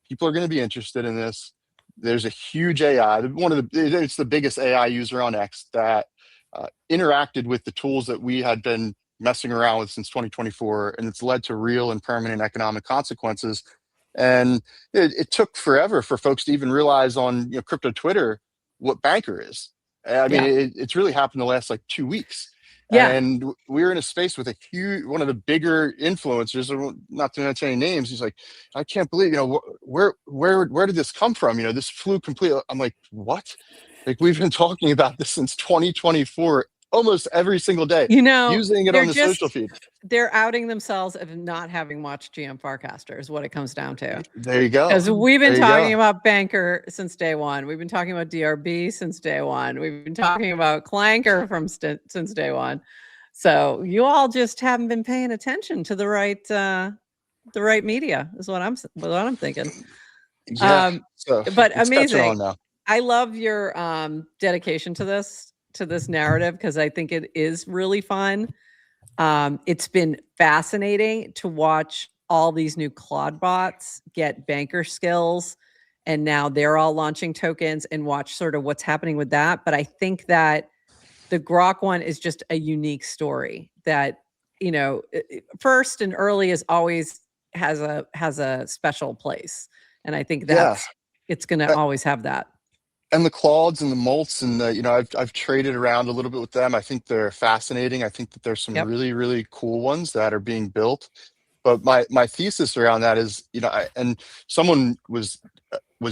people are going to be interested in this. There's a huge AI. It's the biggest AI user on X that interacted with the tools that we had been messing around with since 2024, and it's led to real and permanent economic consequences. And it took forever for folks to even realize on crypto Twitter what bankr is. I mean, it's really happened the last like 2 weeks. Yeah. And we're in a space with one of the bigger influencers, not to mention any names. He's like, I can't believe, where did this come from? This flew completely. I'm like, what? Like, we've been talking about this since 2024, almost every single day, using it on the social feed. They're outing themselves of not having watched GM Farcaster is what it comes down to. There you go. Because we've been talking about bankr since day one. We've been talking about DRB since day one. We've been talking about clankr since day one. So you all just haven't been paying attention to the right media is what I'm thinking. Yeah. But amazing. I love your dedication to this narrative, because I think it is really fun. It's been fascinating to watch all these new Claude bots get bankr skills, and now they're all launching tokens, and watch sort of what's happening with that. But I think that the Grok one is just a unique story that, first and early is always has a special place. And I think that's it's going to always have that. And the Claudes and the Molts, and I've traded around a little bit with them. I think they're fascinating. I think that there's some really, really cool ones that are being built. But my thesis around that is, and someone was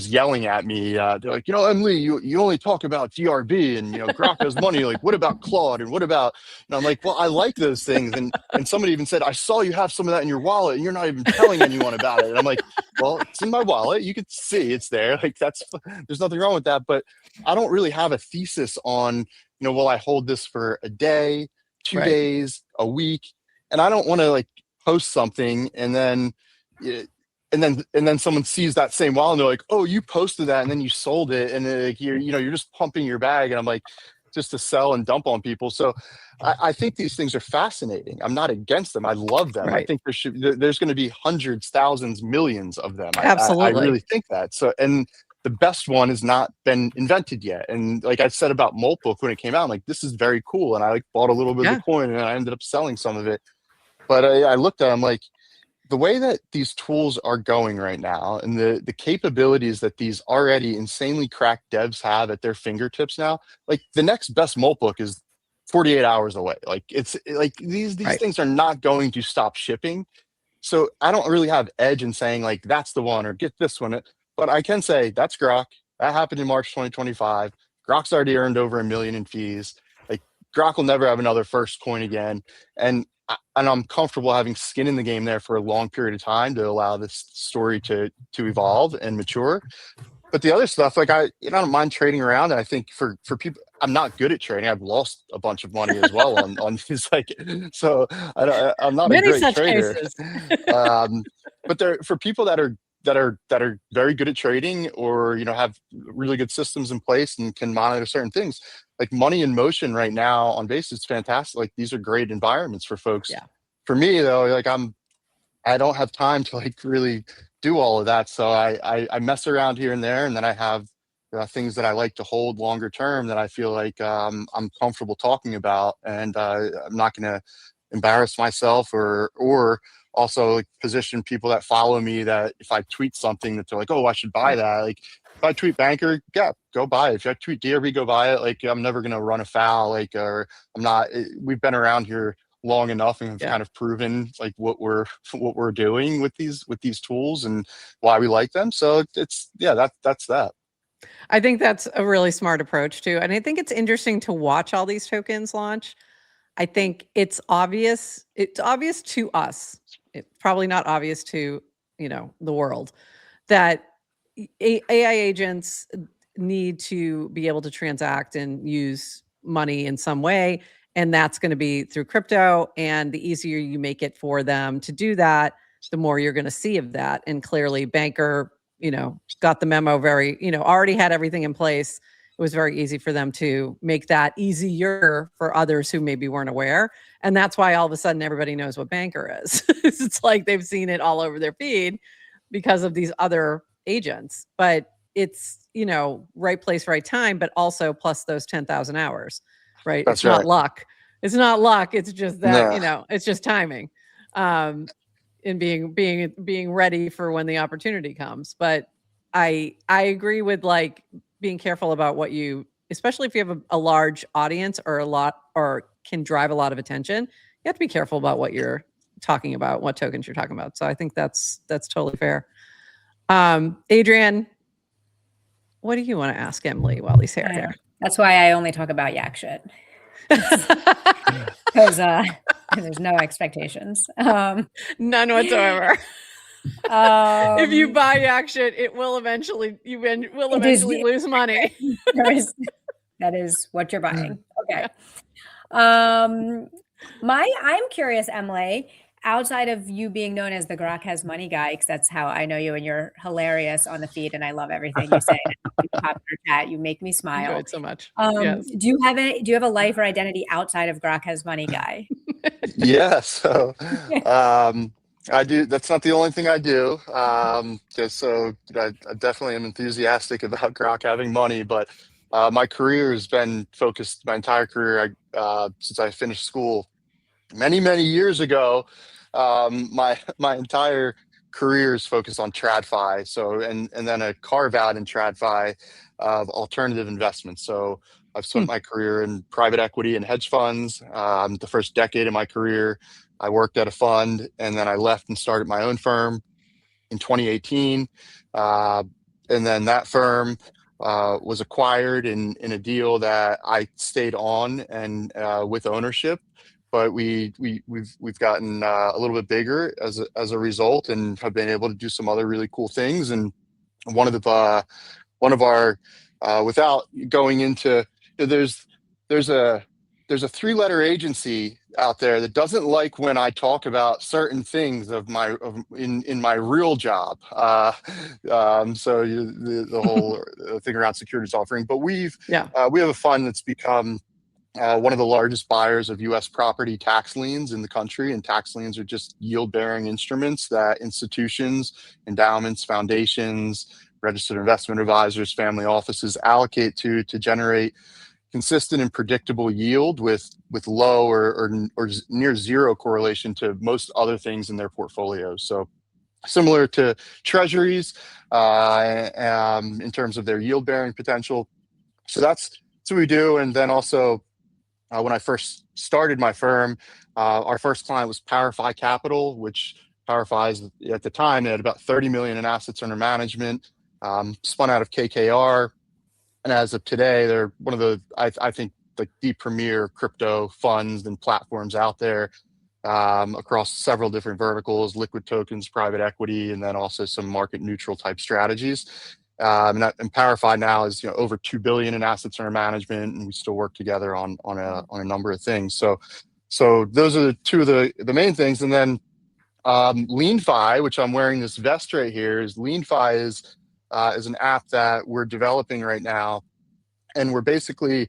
yelling at me. They're like, Emily, you only talk about DRB and Grok has money. Like, what about Claude? And what about? And I'm like, well, I like those things. And somebody even said, I saw you have some of that in your wallet, and you're not even telling anyone about it. And I'm like, well, it's in my wallet. You can see it's there. Like, there's nothing wrong with that. But I don't really have a thesis on, will I hold this for a day, 2 days, a week? And I don't want to like post something and then someone sees that same wallet and they're like, oh, you posted that and then you sold it, and you're just pumping your bag. And I'm like, just to sell and dump on people. So I think these things are fascinating. I'm not against them. I love them. I think there's going to be hundreds, thousands, millions of them. Absolutely. I really think that. So, and the best one has not been invented yet. And like I said about Moltbook when it came out, I'm like, this is very cool. And I like bought a little bit of the coin, and I ended up selling some of it. But I looked at it, I'm like, the way that these tools are going right now, and the capabilities that these already insanely cracked devs have at their fingertips now, like the next best multbook is 48 hours away. Like it's like these Right. things are not going to stop shipping. So I don't really have edge in saying like that's the one or get this one, but I can say that's Grok. That happened in March 2025. Grok's already earned over $1 million in fees. Like Grok will never have another first coin again, and I'm comfortable having skin in the game there for a long period of time to allow this story to evolve and mature. But the other stuff, like I don't mind trading around. And I think for people, I'm not good at trading. I've lost a bunch of money as well on these, like, so I'm not a Many great such trader. cases. But there for people that are very good at trading, or have really good systems in place and can monitor certain things, like money in motion right now on base is fantastic. Like these are great environments for folks. Yeah. For me though, like I don't have time to like really do all of that. So I mess around here and there, and then I have things that I like to hold longer term that I feel like I'm comfortable talking about, and I'm not going to embarrass myself or also like position people that follow me that if I tweet something that they're like, oh, I should buy that. Like if I tweet bankr, yeah, go buy it. If I tweet DRB, go buy it. Like I'm never going to run afoul. Like, or I'm not, we've been around here long enough and have kind of proven like what we're doing with these tools and why we like them. So it's that's that. I think that's a really smart approach too. And I think it's interesting to watch all these tokens launch. I think it's obvious to us. It's probably not obvious to, the world, that AI agents need to be able to transact and use money in some way. And that's going to be through crypto. And the easier you make it for them to do that, the more you're going to see of that. And clearly bankr, got the memo very, already had everything in place. It was very easy for them to make that easier for others who maybe weren't aware. And that's why all of a sudden everybody knows what bankr is. It's like they've seen it all over their feed because of these other agents. But it's, right place, right time, but also plus those 10,000 hours, right? That's it's not right. luck. It's not luck. It's just that, Nah. it's just timing. And being ready for when the opportunity comes. But I agree with like being careful about what you, especially if you have a large audience or can drive a lot of attention, you have to be careful about what you're talking about, what tokens you're talking about. So I think that's totally fair. Adrian, what do you want to ask Emily while he's here? That's why I only talk about yak shit. Because there's no expectations. None whatsoever. If you buy yak shit, you will eventually lose money. That is what you're buying. Okay. I'm curious, Emily, outside of you being known as the Grok has money guy, because that's how I know you, and you're hilarious on the feed, and I love everything you say. You pop your chat, you make me smile. Enjoyed so much. Yes. Do you have a life or identity outside of Grok has money guy? Yeah. So I do. That's not the only thing I do. Just so I definitely am enthusiastic about Grok having money, but my career has been focused my entire career since I finished school many years ago. My entire career is focused on TradFi. So and then a carve out in TradFi of alternative investments. So I've spent my career in private equity and hedge funds. The first decade of my career, I worked at a fund, and then I left and started my own firm in 2018. And then that firm was acquired in a deal that I stayed on and with ownership. But we've gotten a little bit bigger as a result, and have been able to do some other really cool things. And one of our without going into, there's a 3-letter agency out there that doesn't like when I talk about certain things in my real job. So the whole thing around securities offering. But we have a fund that's become one of the largest buyers of U.S. property tax liens in the country, and tax liens are just yield-bearing instruments that institutions, endowments, foundations, registered investment advisors, family offices allocate to generate consistent and predictable yield with low or near zero correlation to most other things in their portfolios. So similar to treasuries in terms of their yield bearing potential. So that's what we do. And then also when I first started my firm, our first client was PowerFi Capital, which PowerFi at the time, they had about 30 million in assets under management, spun out of KKR. And as of today, they're one of the, I think, like the premier crypto funds and platforms out there across several different verticals, liquid tokens, private equity, and then also some market neutral type strategies. And PowerFi now is over 2 billion in assets under management, and we still work together on a number of things. So those are the two of the main things. And then LeanFi, which I'm wearing this vest right here, is LeanFi is an app that we're developing right now, and we're basically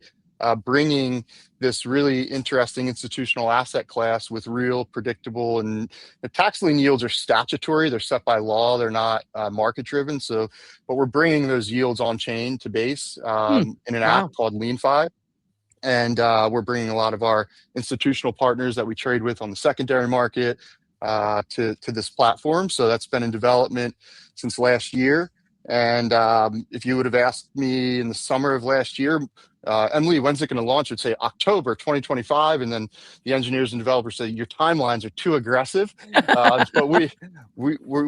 bringing this really interesting institutional asset class with real predictable, and the tax lien yields are statutory, they're set by law, they're not market driven. So, but we're bringing those yields on chain to base in an app called LeanFi. And we're bringing a lot of our institutional partners that we trade with on the secondary market to this platform. So that's been in development since last year. And if you would have asked me in the summer of last year, Emily, when's it going to launch? I'd say October 2025. And then the engineers and developers say your timelines are too aggressive. But we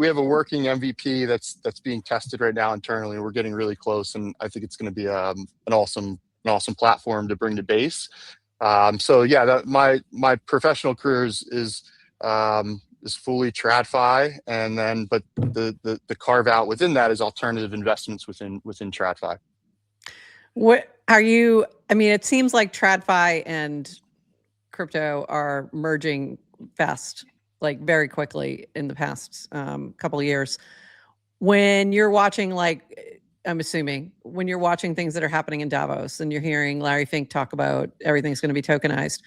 have a working MVP that's being tested right now internally. We're getting really close, and I think it's going to be an awesome platform to bring to base. So yeah, my professional career is fully TradFi, and then but the carve out within that is alternative investments within TradFi. What are you? I mean, it seems like TradFi and crypto are merging fast, like very quickly in the past couple of years. When you're watching, like, I'm assuming when you're watching things that are happening in Davos and you're hearing Larry Fink talk about everything's going to be tokenized,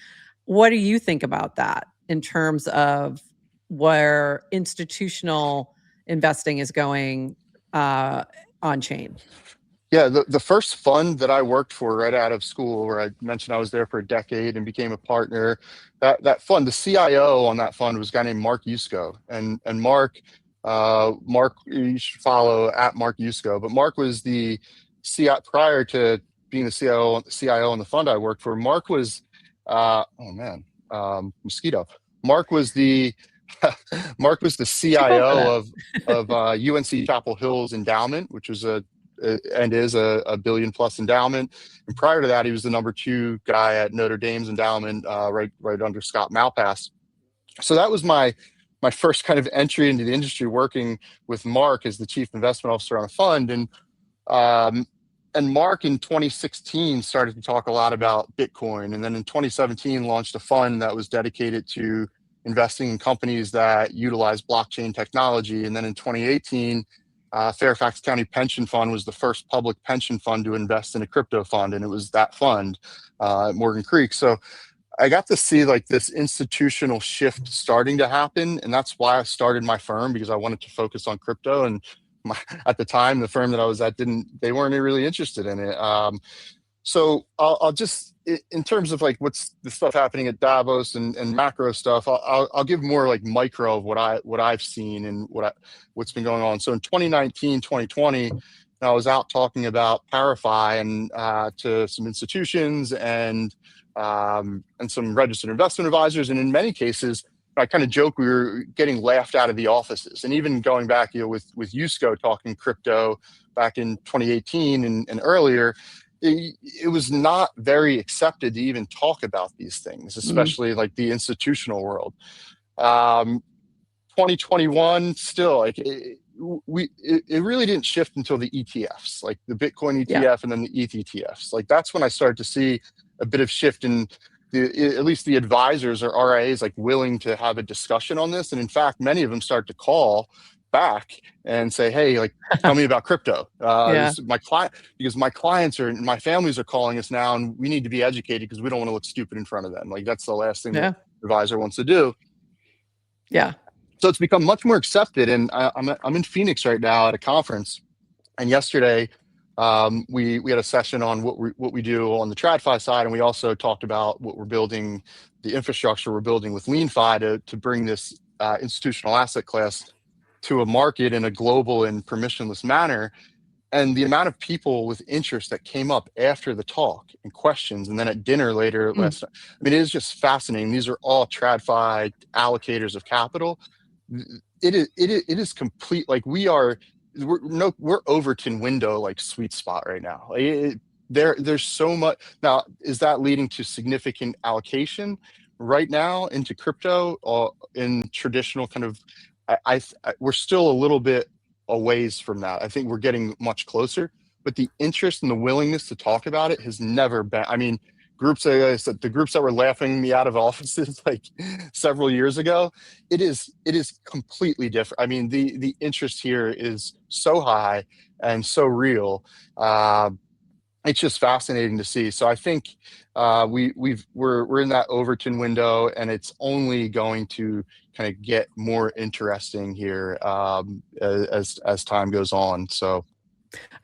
what do you think about that in terms of where institutional investing is going on chain? Yeah, the first fund that I worked for right out of school, where I mentioned I was there for a decade and became a partner, that fund, the CIO on that fund was a guy named Mark Yusko. And Mark, you should follow at Mark Yusko. But Mark was the CIO prior to being the CIO on the fund I worked for. Mark was, mosquito. Mark was the CIO of UNC Chapel Hill's endowment, which was a billion plus endowment. And prior to that, he was the number 2 guy at Notre Dame's endowment, right under Scott Malpass. So that was my first kind of entry into the industry, working with Mark as the chief investment officer on a fund. And Mark in 2016 started to talk a lot about Bitcoin. And then in 2017 launched a fund that was dedicated to investing in companies that utilize blockchain technology. And then in 2018, Fairfax County Pension Fund was the first public pension fund to invest in a crypto fund, and it was that fund at Morgan Creek. So I got to see like this institutional shift starting to happen, and that's why I started my firm, because I wanted to focus on crypto. And at the time, the firm that I was at they weren't really interested in it. So I'll just, in terms of like what's the stuff happening at Davos and macro stuff, I'll give more like micro of what I've seen and what's been going on. So in 2019, 2020, I was out talking about PowerFi and to some institutions and some registered investment advisors, and in many cases, I kind of joke we were getting laughed out of the offices. And even going back, with Yusko talking crypto back in 2018 and earlier, it was not very accepted to even talk about these things, especially like the institutional world. 2021, still, like it really didn't shift until the ETFs, like the Bitcoin ETF and then the ETH ETFs. Like that's when I started to see a bit of shift in at least the advisors or RIAs like willing to have a discussion on this. And in fact, many of them start to call back and say, hey, like, tell me about crypto. Because my clients and my families are calling us now, and we need to be educated because we don't want to look stupid in front of them. Like that's the last thing the advisor wants to do. Yeah. So it's become much more accepted. And I'm in Phoenix right now at a conference. And yesterday we had a session on what we do on the TradFi side, and we also talked about what we're building, the infrastructure we're building with LeanFi to bring this institutional asset class to a market in a global and permissionless manner. And the amount of people with interest that came up after the talk and questions, and then at dinner later last night, I mean, it is just fascinating. These are all TradFi allocators of capital. It is complete. Like we're Overton window like sweet spot right now. There's so much. Now, is that leading to significant allocation right now into crypto or in traditional kind of? We're still a little bit a ways from that. I think we're getting much closer, but the interest and the willingness to talk about it has never been. I mean, the groups that were laughing me out of offices like several years ago, it is completely different. I mean, the interest here is so high and so real. It's just fascinating to see. So I think we're in that Overton window, and it's only going to kind of get more interesting here as time goes on. So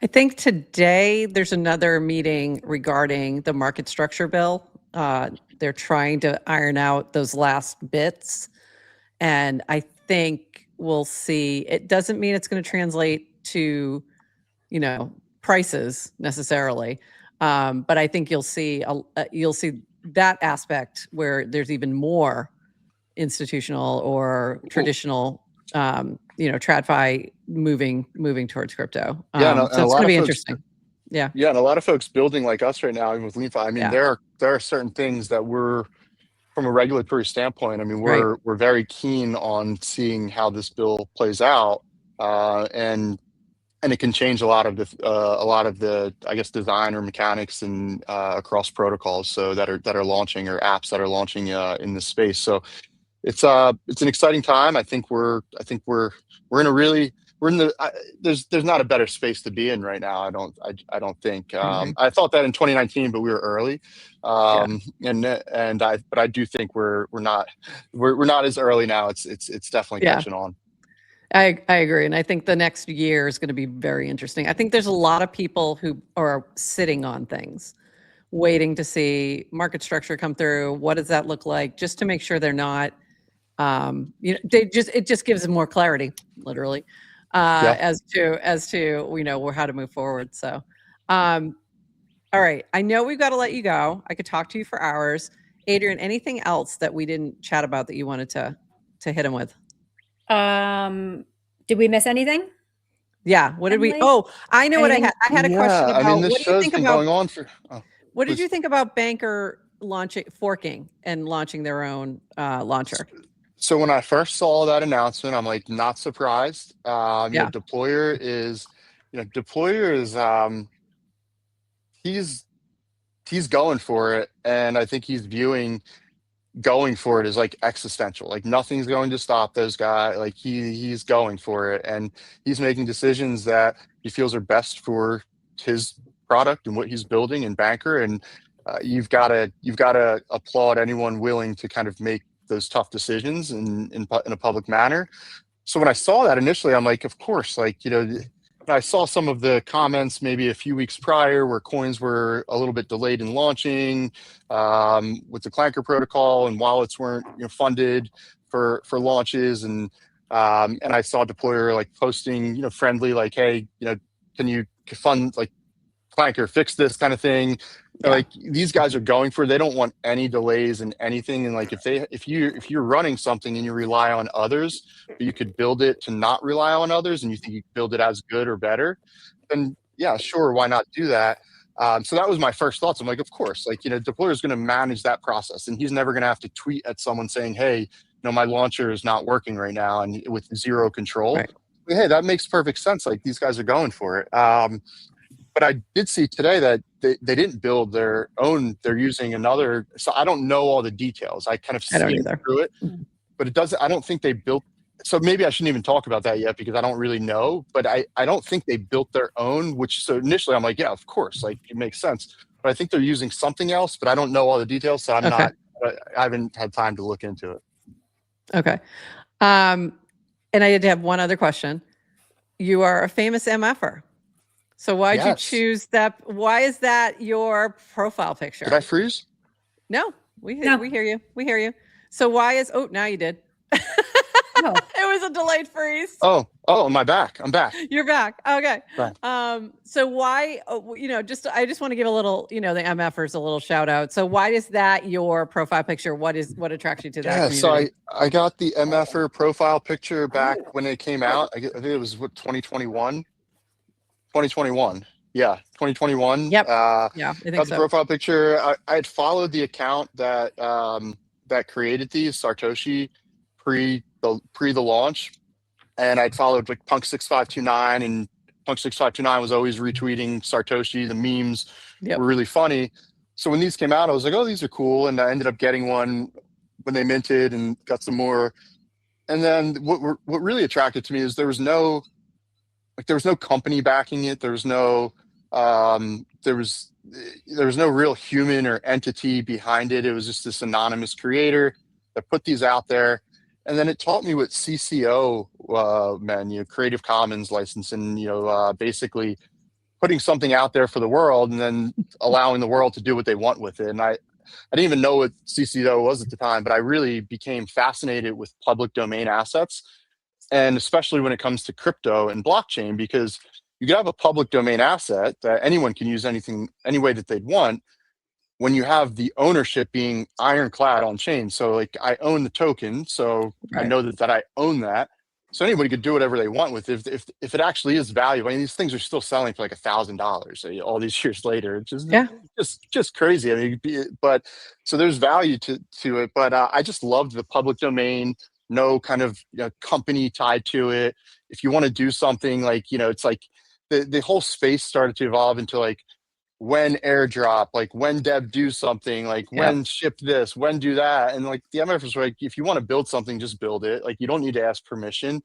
I think today there's another meeting regarding the market structure bill. They're trying to iron out those last bits, and I think we'll see. It doesn't mean it's going to translate to, prices necessarily, but I think you'll see that aspect where there's even more institutional or traditional, TradFi moving towards crypto. So it's going to be interesting. Yeah, and a lot of folks building like us right now, even with LeanFi. I mean, there are certain things that we're, from a regulatory standpoint, I mean, we're very keen on seeing how this bill plays out, and it can change a lot of the I guess design or mechanics and across protocols that are launching, or apps that are launching in this space. So it's an exciting time. I think we're in a really there's not a better space to be in right now. I don't think. I thought that in 2019, but we were early. But I do think we're not as early now. It's definitely catching on. I agree. And I think the next year is going to be very interesting. I think there's a lot of people who are sitting on things, waiting to see market structure come through. What does that look like? Just to make sure they're not, it just gives them more clarity, literally, as to, how to move forward. So, all right. I know we've got to let you go. I could talk to you for hours. Adrian, anything else that we didn't chat about that you wanted to hit him with? Did we miss anything? Yeah. What did we? Oh, I know what I had. I had a question about. I mean, this show's been going on for. What did you think about bankr forking and launching their own launcher? So when I first saw that announcement, I'm like, not surprised. Deployer is he's going for it, and I think he's viewing going for it is like existential. Like nothing's going to stop those guys. Like he's going for it, and he's making decisions that he feels are best for his product and what he's building in bankr. And you've got to applaud anyone willing to kind of make those tough decisions in a public manner. So when I saw that initially, I'm like, of course, I saw some of the comments maybe a few weeks prior where coins were a little bit delayed in launching with the bankr protocol, and wallets weren't funded for launches, and I saw Deployer like posting friendly like, hey, can you fund like bankr, fix this kind of thing. Like these guys are going for it. They don't want any delays in anything. And like if you're running something and you rely on others, but you could build it to not rely on others, and you think you can build it as good or better, then yeah, sure, why not do that? So that was my first thoughts. I'm like, of course, Deployer is going to manage that process, and he's never going to have to tweet at someone saying, hey, my launcher is not working right now, and with zero control. Right. Hey, that makes perfect sense. Like these guys are going for it. But I did see today that they didn't build their own. They're using another. So I don't know all the details. I kind of skimmed through it, but it doesn't. I don't think they built. So maybe I shouldn't even talk about that yet because I don't really know. But I don't think they built their own. So initially I'm like, yeah, of course, like it makes sense. But I think they're using something else. But I don't know all the details, so I'm not. I haven't had time to look into it. Okay. And I did have one other question. You are a famous MFer. So why'd you Yes. choose that? Why is that your profile picture? Did I freeze? No, we No. hear you. We hear you. So why is, oh, now you did. No. It was a delayed freeze. Oh, am I back? I'm back. You're back. Okay. Right. So why, you know, I just want to give a little, you know, the MFers a little shout out. So why is that your profile picture? What attracts you to that community? So I got the MFer profile picture back when it came out. I think it was 2021. 2021. Yeah, 2021. Yep. Yeah, I think got the so. profile picture. I had followed the account that that created these, Satoshi, pre the launch, and I'd followed like Punk6529, and Punk6529 was always retweeting Satoshi. The memes were really funny. So when these came out, I was like, oh, these are cool, and I ended up getting one when they minted and got some more. And then what really attracted to me is there was no company backing it. There was no there was no real human or entity behind it. It was just this anonymous creator that put these out there. And then it taught me what CCO meant, Creative Commons license, and basically putting something out there for the world and then allowing the world to do what they want with it. And I didn't even know what CCO was at the time, but I really became fascinated with public domain assets, and especially when it comes to crypto and blockchain, because you can have a public domain asset that anyone can use any way that they'd want, when you have the ownership being ironclad on chain. So like I own the token, so I know that I own that. So anybody could do whatever they want with it. If it actually is valuable. I mean, these things are still selling for like $1,000 all these years later. It's just crazy. I mean, but so there's value to it. But I just loved the public domain. No kind of company tied to it. If you want to do something, like it's like the whole space started to evolve into like, when airdrop, like when dev do something, like when ship this, when do that. And like the MFers were like, if you want to build something, just build it. Like you don't need to ask permission.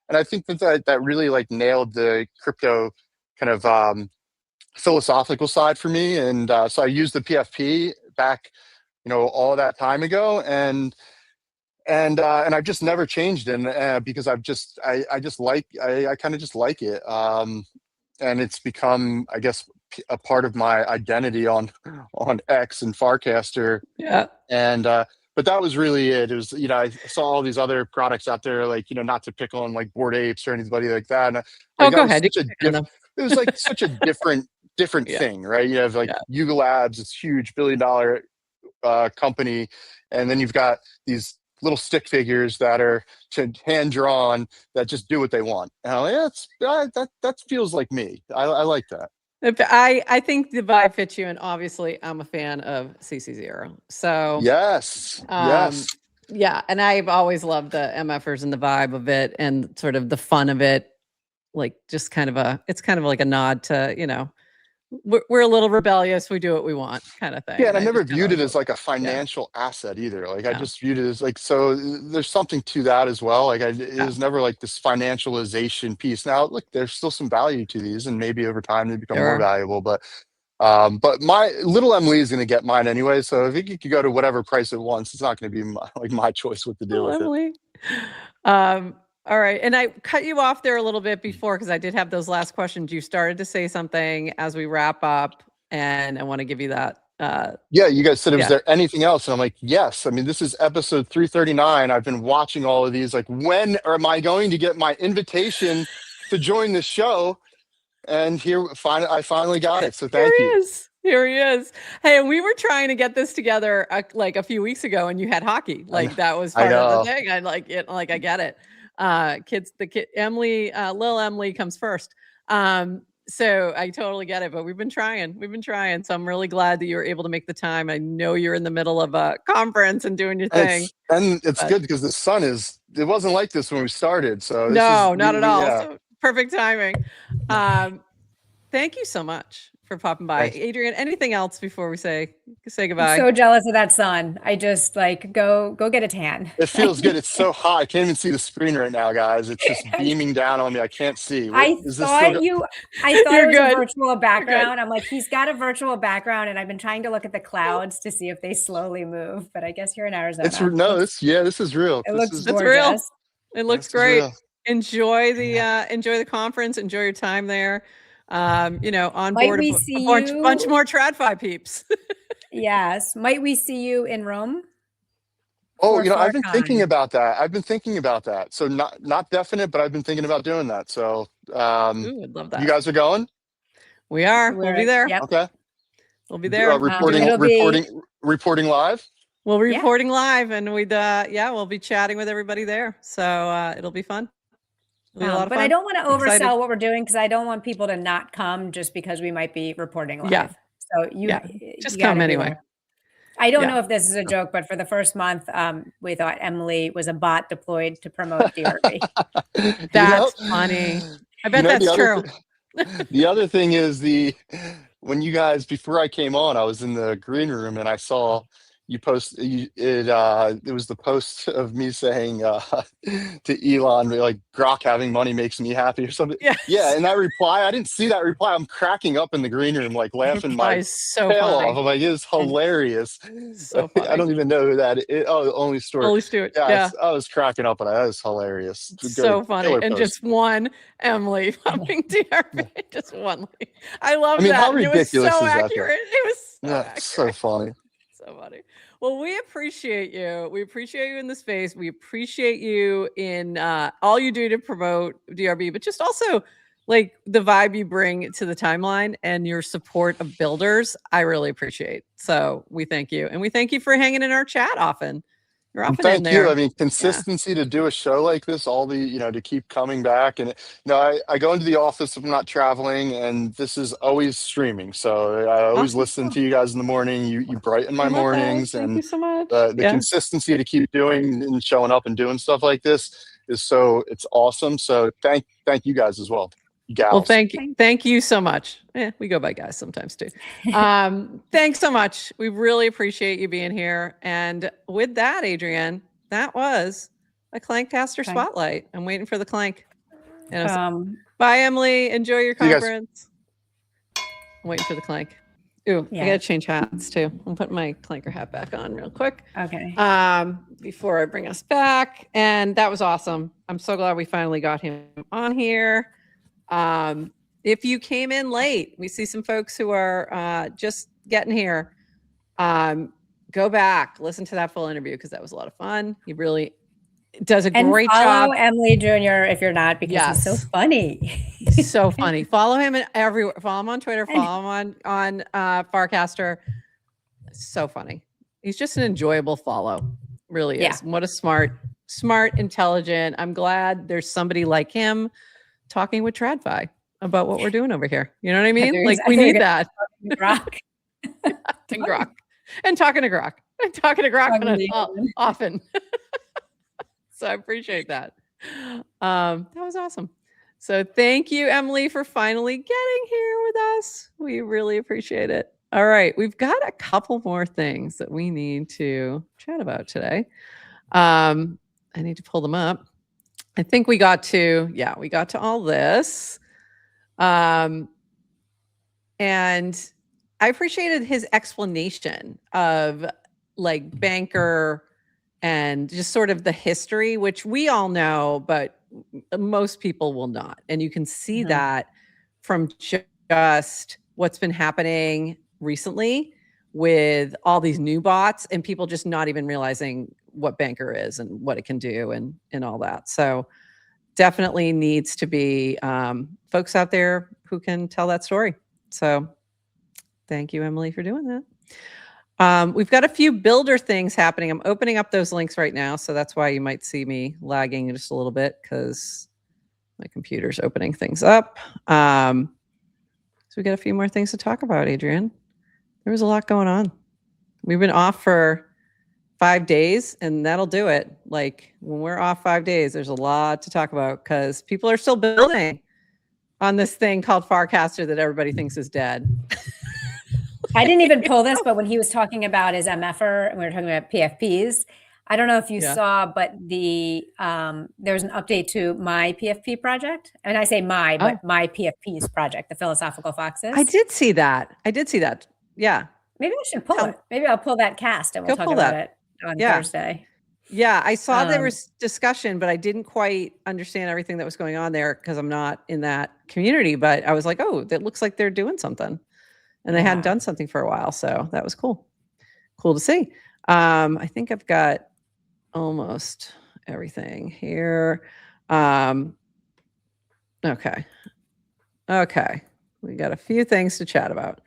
And I think that really like nailed the crypto kind of philosophical side for me. And so I used the PFP back, all that time ago. And I've just never changed it, because I kind of just like it. And it's become, I guess, a part of my identity on X and Farcaster. Yeah. And but that was really it. It was, I saw all these other products out there, like, not to pick on like Bored Apes or anybody like that. And, go ahead. It was like such a different thing, right? You have like Yuga Labs, it's huge $1 billion company, and then you've got these little stick figures that are hand drawn that just do what they want. And I'm like, that feels like me. I like that. I think the vibe fits you, and obviously I'm a fan of CC0. So yes. Yeah, and I've always loved the MFers and the vibe of it and sort of the fun of it. Like just kind of it's kind of like a nod to, we're a little rebellious. We do what we want, kind of thing. Yeah, and I never viewed it as like a financial asset either. Like I just viewed it as like, so there's something to that as well. Like it was never like this financialization piece. Now, look, there's still some value to these, and maybe over time they become more valuable. But my little Emily is going to get mine anyway. So if it could go to whatever price it wants, it's not going to be my choice what to do with Emily. It. All right. And I cut you off there a little bit before because I did have those last questions. You started to say something as we wrap up, and I want to give you that. Yeah, you guys said, was there anything else? And I'm like, yes. I mean, this is episode 339. I've been watching all of these. Like, when am I going to get my invitation to join the show? And I finally got it. So thank you. Here he is. Hey, and we were trying to get this together like a few weeks ago, and you had hockey. Like that was part of the thing. I like it. Like I get it. Emily, little Emily comes first. So I totally get it, but we've been trying. So I'm really glad that you were able to make the time. I know you're in the middle of a conference and doing your thing. And it's good because the sun it wasn't like this when we started. So not at all. Yeah. So perfect timing. Thank you so much for popping by. Thanks. Adrian, anything else before we say goodbye? I'm so jealous of that sun. I just like go get a tan. It feels good. It's so hot. I can't even see the screen right now, guys. It's just beaming down on me. I can't see. I thought it was a virtual background. I'm like, he's got a virtual background, and I've been trying to look at the clouds to see if they slowly move. But I guess you're in Arizona. This is real. It looks gorgeous. It looks great. Enjoy the conference. Enjoy your time there. On Might board we a see bunch you? more TradFi peeps. Yes. Might we see you in Rome Oh, for I've been thinking FarCon? about that. So not definite, but I've been thinking about doing that. So Ooh, I'd love you that. guys are going? We are. We'll be there. Yep. Okay. We'll be there. It'll be Reporting live. We'll be reporting live, and we'll be chatting with everybody there. So it'll be fun. It'll be a lot of but fun. I don't want to oversell Excited. what we're doing because I don't want people to not come just because we might be reporting live. Yeah. So you just you come anyway. There. I don't know if this is a joke, but for the first month, we thought Emily was a bot deployed to promote DRB. That's funny. I bet that's true. The other thing is when you guys, before I came on, I was in the green room and I saw you post it was the post of me saying to Elon, like, Grok having money makes me happy or something. Yes. Yeah, and that reply, I didn't see that reply. I'm cracking up in the green room, like laughing my tail off. I'm like, it's hilarious. So funny. I don't even know who that is. Oh, only Stewart. Only Stewart. Yeah, I was cracking up on that. That was hilarious. So funny. And just one Emily pumping DRB. Just one. I love that. How ridiculous it was so is that? accurate. It was so accurate. So funny. So funny. Well, we appreciate you. We appreciate you in the space. We appreciate you in all you do to promote DRB, but just also like the vibe you bring to the timeline and your support of builders. I really appreciate. So we thank you. And we thank you for hanging in our chat often. You're often in there. Thank you. Consistency to do a show like this, to keep coming back. And, I go into the office if I'm not traveling, and this is always streaming. So I always listen to you guys in the morning. You brighten my mornings. Thank you so much. The consistency to keep doing and showing up and doing stuff like this it's awesome. So thank you guys as well. Gals. Well, thank you so much. We go by guys sometimes too. Thanks so much. We really appreciate you being here. And with that, Adrienne, that was a Clankcaster spotlight. I'm waiting for the clank. Bye, Emily. Enjoy your conference. I'm waiting for the clank. Ooh, I gotta change hats too. I'm putting my clanker hat back on real quick. Okay. Before I bring us back. And that was awesome. I'm so glad we finally got him on here. If you came in late, we see some folks who are just getting here. Go back, listen to that full interview because that was a lot of fun. He really does a great job. Follow MleeJr if you're not, because he's so funny. So funny. Follow him everywhere. Follow him on Twitter. Follow him on Farcaster. So funny. He's just an enjoyable follow. Really is. What a smart, intelligent. I'm glad there's somebody like him talking with TradFi about what we're doing over here. You know what I mean? Like we need that. Grok. To Grok. And talking to Grok. Often. So I appreciate that. That was awesome. So thank you, Emily, for finally getting here with us. We really appreciate it. All right. We've got a couple more things that we need to chat about today. I need to pull them up. I think we got to all this. And I appreciated his explanation of like bankr and just sort of the history, which we all know, but most people will not. And you can see that from just what's been happening recently with all these new bots and people just not even realizing what bankr is and what it can do and all that. So definitely needs to be folks out there who can tell that story. So thank you, Emily, for doing that. We've got a few builder things happening. I'm opening up those links right now. So that's why you might see me lagging just a little bit because my computer's opening things up. So we got a few more things to talk about, Adrienne. There was a lot going on. We've been off for 5 days and that'll do it. Like when we're off 5 days, there's a lot to talk about because people are still building on this thing called Farcaster that everybody thinks is dead. I didn't even pull this, but when he was talking about his MFR and we were talking about PFPs, I don't know if you saw, but there was an update to my PFP project. And I say but my PFP's project, the Philosophical Foxes. I did see that. Yeah. Maybe I should pull it. Maybe I'll pull that cast and we'll talk about it on Thursday. Yeah, I saw there was discussion, but I didn't quite understand everything that was going on there because I'm not in that community. But I was like, oh, that looks like they're doing something. And they hadn't done something for a while. So that was cool. Cool to see. I think I've got almost everything here. Okay. Okay. We got a few things to chat about.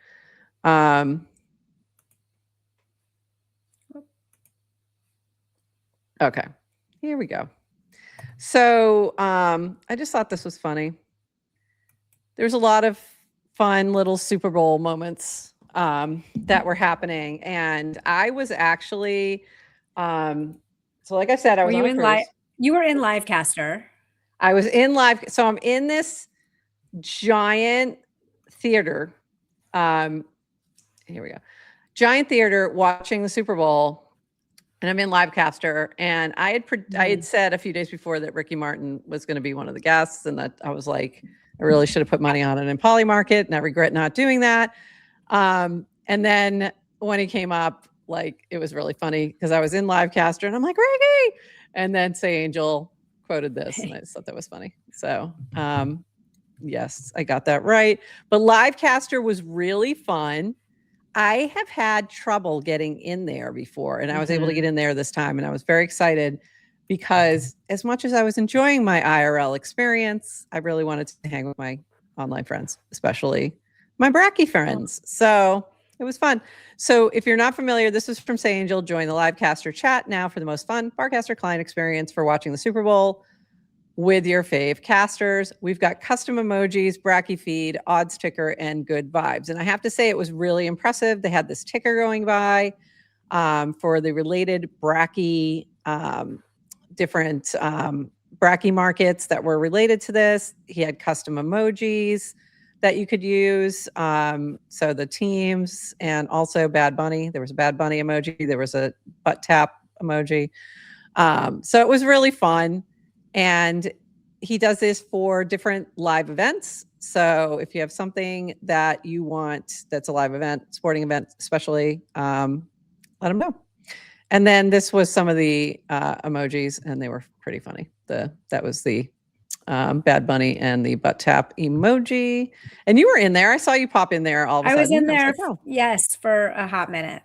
Okay. Here we go. So I just thought this was funny. There's a lot of fun little Super Bowl moments that were happening. And I was actually, so like I said, I was Were you on a in cruise. live? You were in Livecaster. I was in live. So I'm in this giant theater. Here we go. Giant theater watching the Super Bowl. And I'm in Livecaster. And I had said a few days before that Ricky Martin was going to be one of the guests. And that I was like, I really should have put money on it in Polymarket. And I regret not doing that. And then when he came up, like, it was really funny because I was in Livecaster and I'm like, Ricky. And then Say Angel quoted this. And I just thought that was funny. So, yes, I got that right. But Livecaster was really fun. I have had trouble getting in there before, and I was able to get in there this time. And I was very excited because as much as I was enjoying my IRL experience, I really wanted to hang with my online friends, especially my Bracky friends. So it was fun. So if you're not familiar, this is from Say Angel. Join the Livecaster chat now for the most fun Farcaster client experience for watching the Super Bowl with your fave casters. We've got custom emojis, Bracky feed, odds ticker, and good vibes. And I have to say it was really impressive. They had this ticker going by for the related Bracky, different Bracky markets that were related to this. He had custom emojis that you could use. So the teams and also Bad Bunny. There was a Bad Bunny emoji. There was a butt tap emoji. So it was really fun. And he does this for different live events. So if you have something that you want that's a live event, sporting event especially, let him know. And then this was some of the emojis, and they were pretty funny. That was the Bad Bunny and the butt tap emoji. And you were in there. I saw you pop in there all of a sudden. I was in there, like, oh. yes, for a hot minute.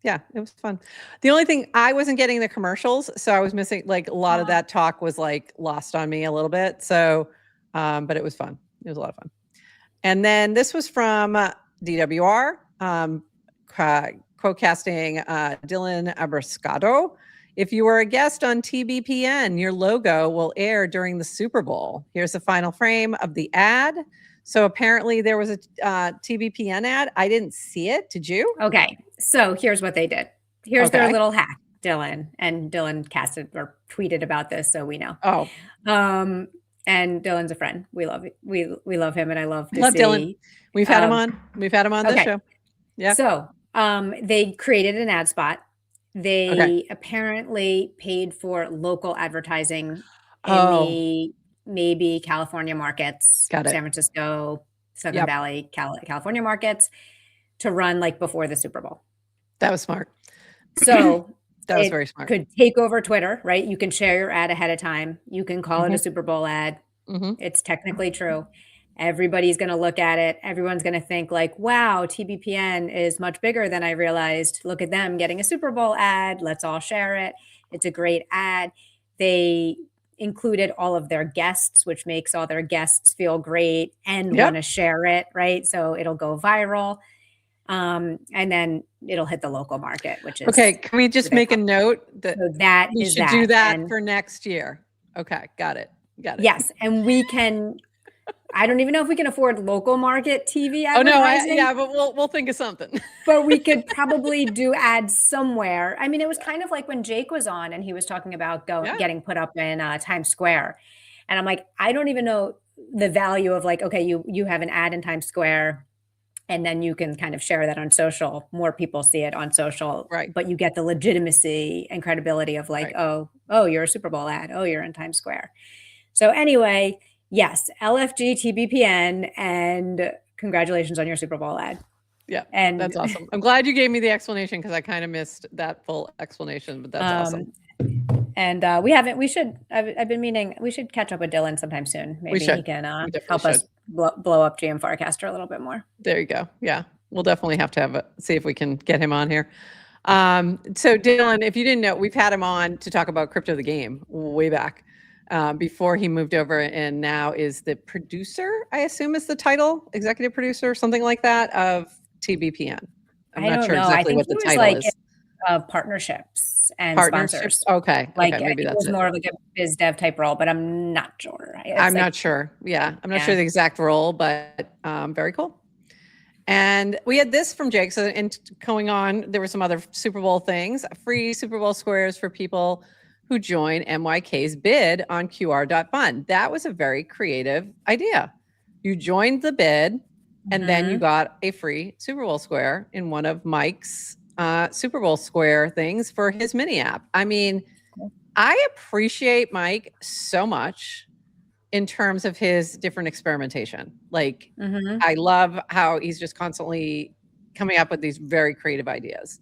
Yeah, it was fun. The only thing, I wasn't getting the commercials, so I was missing, like, a lot of that talk was like lost on me a little bit. So, but it was fun. It was a lot of fun. And then this was from DWR, quote-casting Dylan Abrascado. If you were a guest on TBPN, your logo will air during the Super Bowl. Here's the final frame of the ad. So apparently there was a TBPN ad. I didn't see it. Did you? Okay. So here's what they did. Here's their little hack, Dylan. And Dylan casted or tweeted about this, so we know. Oh. And Dylan's a friend. We love it. We love him, and I love to see. Dylan. We've had him on. We've had him on this show. Yeah. So they created an ad spot. They apparently paid for local advertising in the maybe California markets, San Francisco, Southern Valley, California markets, to run like before the Super Bowl. That was smart. So that was very smart. Could take over Twitter, right? You can share your ad ahead of time. You can call it a Super Bowl ad. It's technically true. Everybody's going to look at it. Everyone's going to think like, wow, TBPN is much bigger than I realized. Look at them getting a Super Bowl ad. Let's all share it. It's a great ad. They included all of their guests, which makes all their guests feel great and want to share it, right? So it'll go viral. And then it'll hit the local market, which is okay. Can we just make a note that we should do that for next year? Okay, got it. Yes, and we can. I don't even know if we can afford local market TV advertising. But we'll think of something. But we could probably do ads somewhere. I mean, it was kind of like when Jake was on and he was talking about getting put up in Times Square, and I'm like, I don't even know the value of like, okay, you have an ad in Times Square. And then you can kind of share that on social. More people see it on social, right? But you get the legitimacy and credibility of like, oh, you're a Super Bowl ad. Oh, you're in Times Square. So anyway, yes, LFG TBPN, and congratulations on your Super Bowl ad. Yeah, and that's awesome. I'm glad you gave me the explanation because I kind of missed that full explanation, but that's awesome. And I've been meaning, we should catch up with Dylan sometime soon. Maybe he can help us blow up GM Farcaster a little bit more. There you go. Yeah. We'll definitely have to see if we can get him on here. So Dylan, if you didn't know, we've had him on to talk about Crypto the Game way back before he moved over, and now is the producer, I assume is the title, executive producer, something like that, of TBPN. I'm not sure exactly what the title is. Partnerships and sponsors. Okay. Like okay, maybe it that's was more of like a biz dev type role, but I'm not sure. I'm not sure. Yeah. I'm not sure the exact role, but very cool. And we had this from Jake. So and going on, there were some other Super Bowl things, free Super Bowl squares for people who join MYK's bid on QR.fund. That was a very creative idea. You joined the bid and then you got a free Super Bowl square in one of Mike's Super Bowl square things for his mini app. I mean, I appreciate Mike so much in terms of his different experimentation. Like, I love how he's just constantly coming up with these very creative ideas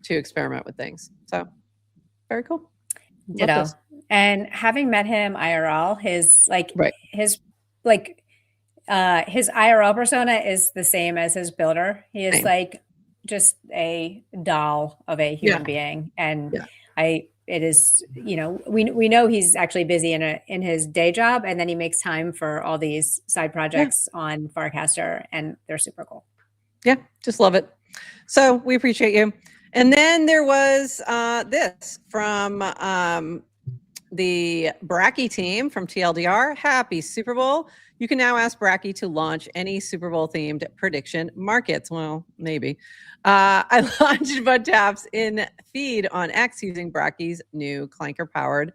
to experiment with things. So very cool. Ditto. And having met him IRL, his IRL persona is the same as his builder. He is like just a doll of a human being. And it is, you know, we know he's actually busy in his day job, and then he makes time for all these side projects on Farcaster, and they're super cool. Yeah, just love it. So we appreciate you. And then there was this from the Bracky team from TLDR. Happy Super Bowl. You can now ask Bracky to launch any Super Bowl themed prediction markets. Well, maybe. I launched butttaps in feed on X using Bracky's new Clanker powered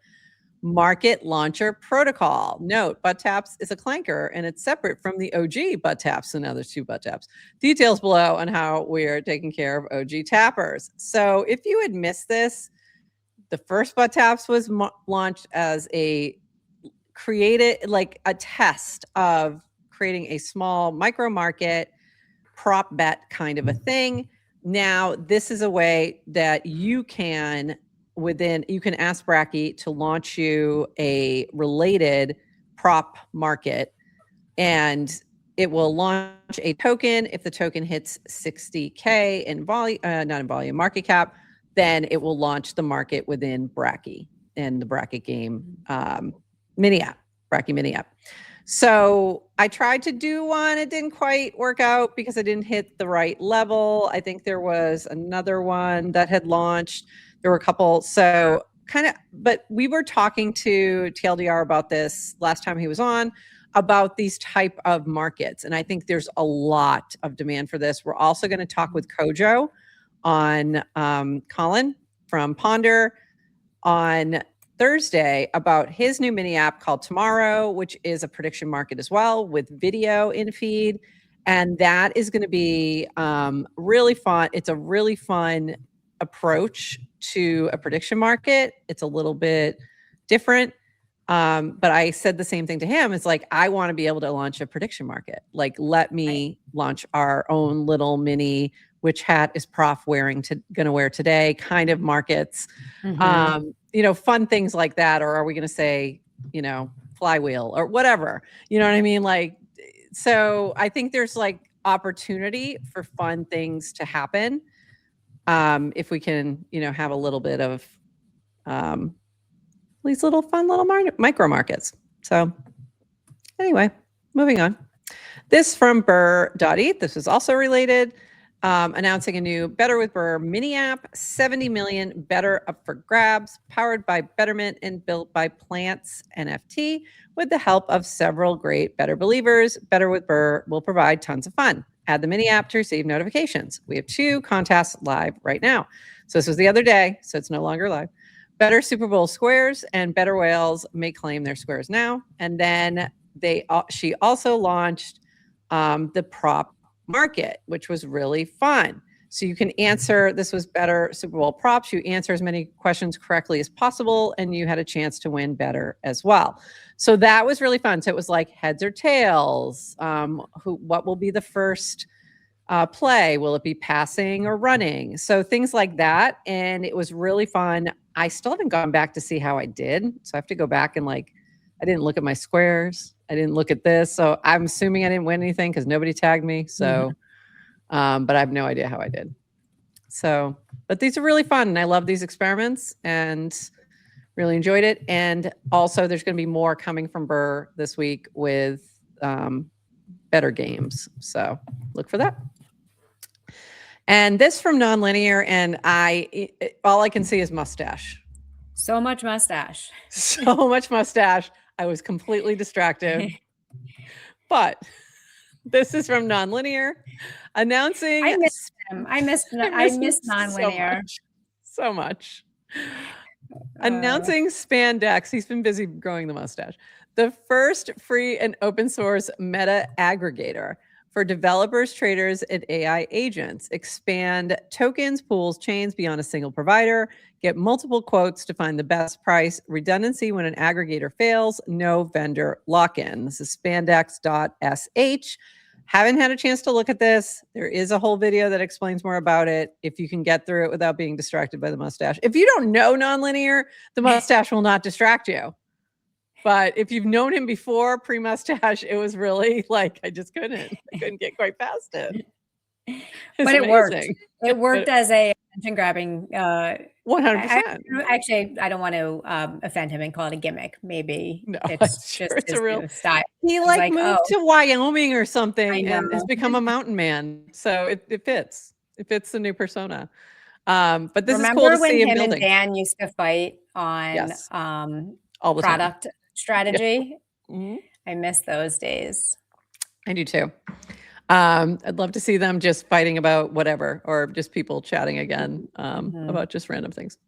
market launcher protocol. Note, butttaps is a Clanker and it's separate from the OG butttaps. So now there's two butttaps. Details below on how we're taking care of OG tappers. So if you had missed this, the first butttaps was launched as a test of creating a small micro market prop bet kind of a thing. Now, this is a way that you can ask Bracky to launch you a related prop market, and it will launch a token. If the token hits 60K in volume, not in volume, market cap, then it will launch the market within Bracky and the Bracket game mini app, Bracky mini app. So I tried to do one. It didn't quite work out because I didn't hit the right level. I think there was another one that had launched. There were a couple. So but we were talking to TLDR about this last time he was on, about these type of markets. And I think there's a lot of demand for this. We're also going to talk with Kojo on Colin from Ponder on Thursday about his new mini app called Tomorrow, which is a prediction market as well with video in feed. And that is going to be really fun. It's a really fun approach to a prediction market. It's a little bit different. But I said the same thing to him. It's like, I want to be able to launch a prediction market. Like, let me launch our own little mini, which hat is Prof going to wear today kind of markets. You know, fun things like that. Or are we going to say, you know, flywheel or whatever, you know what I mean? Like, so I think there's like opportunity for fun things to happen. If we can, you know, have a little bit of these little fun little micro markets. So anyway, moving on. This from Burr.eth. This is also related. Announcing a new Better with Burr mini app, 70 million better up for grabs, powered by Betterment and built by Plants NFT, with the help of several great Better believers. Better with Burr will provide tons of fun. Add the mini app to receive notifications. We have 2 contests live right now. So this was the other day, so it's no longer live. Better Super Bowl squares and Better whales may claim their squares now. And then she also launched the prop market, which was really fun. So you can answer, this was Better Super Bowl props. You answer as many questions correctly as possible, and you had a chance to win Better as well. So that was really fun. So it was like heads or tails, what will be the first play? Will it be passing or running? So things like that. And it was really fun. I still haven't gone back to see how I did. So I have to go back and I didn't look at my squares. I didn't look at this. So I'm assuming I didn't win anything because nobody tagged me. So, but I have no idea how I did. So, but these are really fun. And I love these experiments and really enjoyed it. And also there's going to be more coming from Burr this week with better games. So look for that. And this from Nonlinear, and all I can see is mustache. So much mustache. So much mustache. I was completely distracted. But this is from Nonlinear announcing. I missed him. I missed Nonlinear. So much. Announcing Spandex. He's been busy growing the mustache. The first free and open source meta aggregator for developers, traders, and AI agents. Expand tokens, pools, chains beyond a single provider. Get multiple quotes to find the best price. Redundancy when an aggregator fails. No vendor lock-in. This is spandex.sh. Haven't had a chance to look at this. There is a whole video that explains more about it if you can get through it without being distracted by the mustache. If you don't know Nonlinear, the mustache will not distract you. But if you've known him before, pre-mustache, it was really I just couldn't. I couldn't get quite past it. But it worked. It worked as a attention grabbing. 100%. Actually, I don't want to offend him and call it a gimmick. Maybe no, it's just it's a real style. He moved to Wyoming or something and has become a mountain man. So it fits. It fits the new persona. But this is cool to see him building. Remember when him and Dan used to fight on all the product strategy? Yeah. I miss those days. I do too. I'd love to see them just fighting about whatever, or just people chatting again about just random things.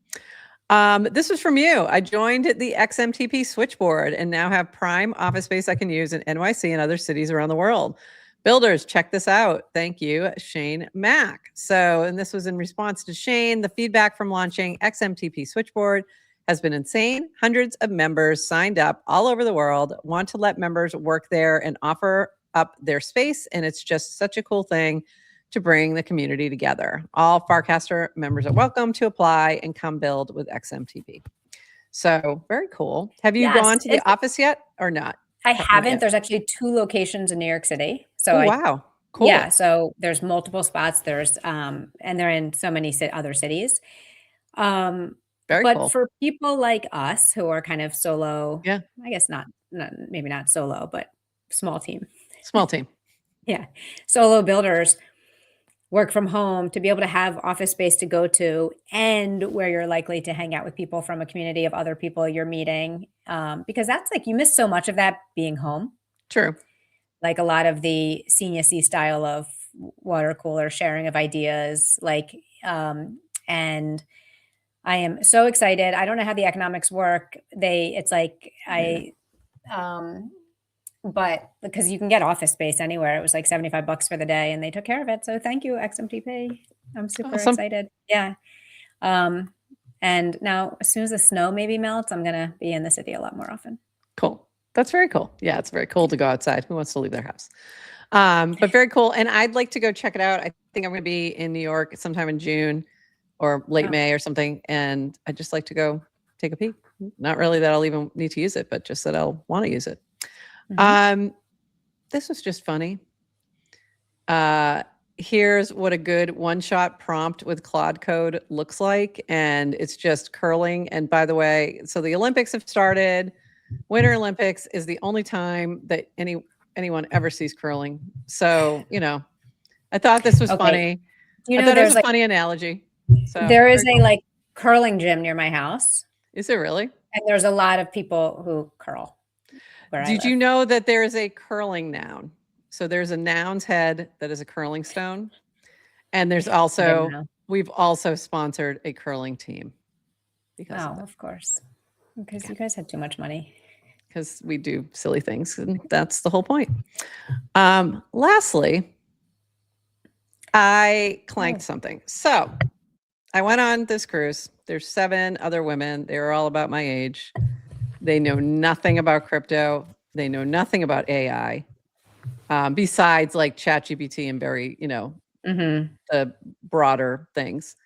This was from you. I joined the XMTP switchboard and now have prime office space I can use in NYC and other cities around the world. Builders, check this out. Thank you, Shane Mack. So, and this was in response to Shane. The feedback from launching XMTP switchboard has been insane. Hundreds of members signed up all over the world, want to let members work there and offer up their space. And it's just such a cool thing to bring the community together. All Farcaster members are welcome to apply and come build with XMTP. So very cool. Have you gone to the office yet or not? I haven't. There's actually 2 locations in New York City. So wow. Cool. Yeah. So there's multiple spots. There's and they're in so many other cities. But cool. For people like us who are kind of solo, I guess maybe not solo, but small team. Small team. Yeah. Solo builders, work from home, to be able to have office space to go to and where you're likely to hang out with people from a community of other people you're meeting. Because that's you miss so much of that being home. True. A lot of the senior C style of water cooler sharing of ideas, and I am so excited. I don't know how the economics work. But because you can get office space anywhere, it was $75 for the day, and they took care of it. So thank you, XMTP. I'm super excited. Yeah. And now as soon as the snow maybe melts, I'm gonna be in the city a lot more often. Cool. That's very cool. Yeah, it's very cool to go outside. Who wants to leave their house? But very cool. And I'd like to go check it out. I think I'm gonna be in New York sometime in June or late May or something. And I'd just like to go take a peek. Not really that I'll even need to use it, but just that I'll want to use it. This was just funny. Here's what a good one-shot prompt with Claude Code looks like. And it's just curling. And by the way, so the Olympics have started. Winter Olympics is the only time that anyone ever sees curling. So, I thought this was funny. I thought it was a funny analogy. So there is a curling gym near my house. Is there really? And there's a lot of people who curl. Did you know that there is a curling noun? So there's a noun's head that is a curling stone. And there's also, we've also sponsored a curling team. Of course. Because you guys had too much money. Because we do silly things. And that's the whole point. Lastly, I clanked something. So I went on this cruise. There's 7 other women. They were all about my age. They know nothing about crypto. They know nothing about AI. Besides ChatGPT and very, the broader things.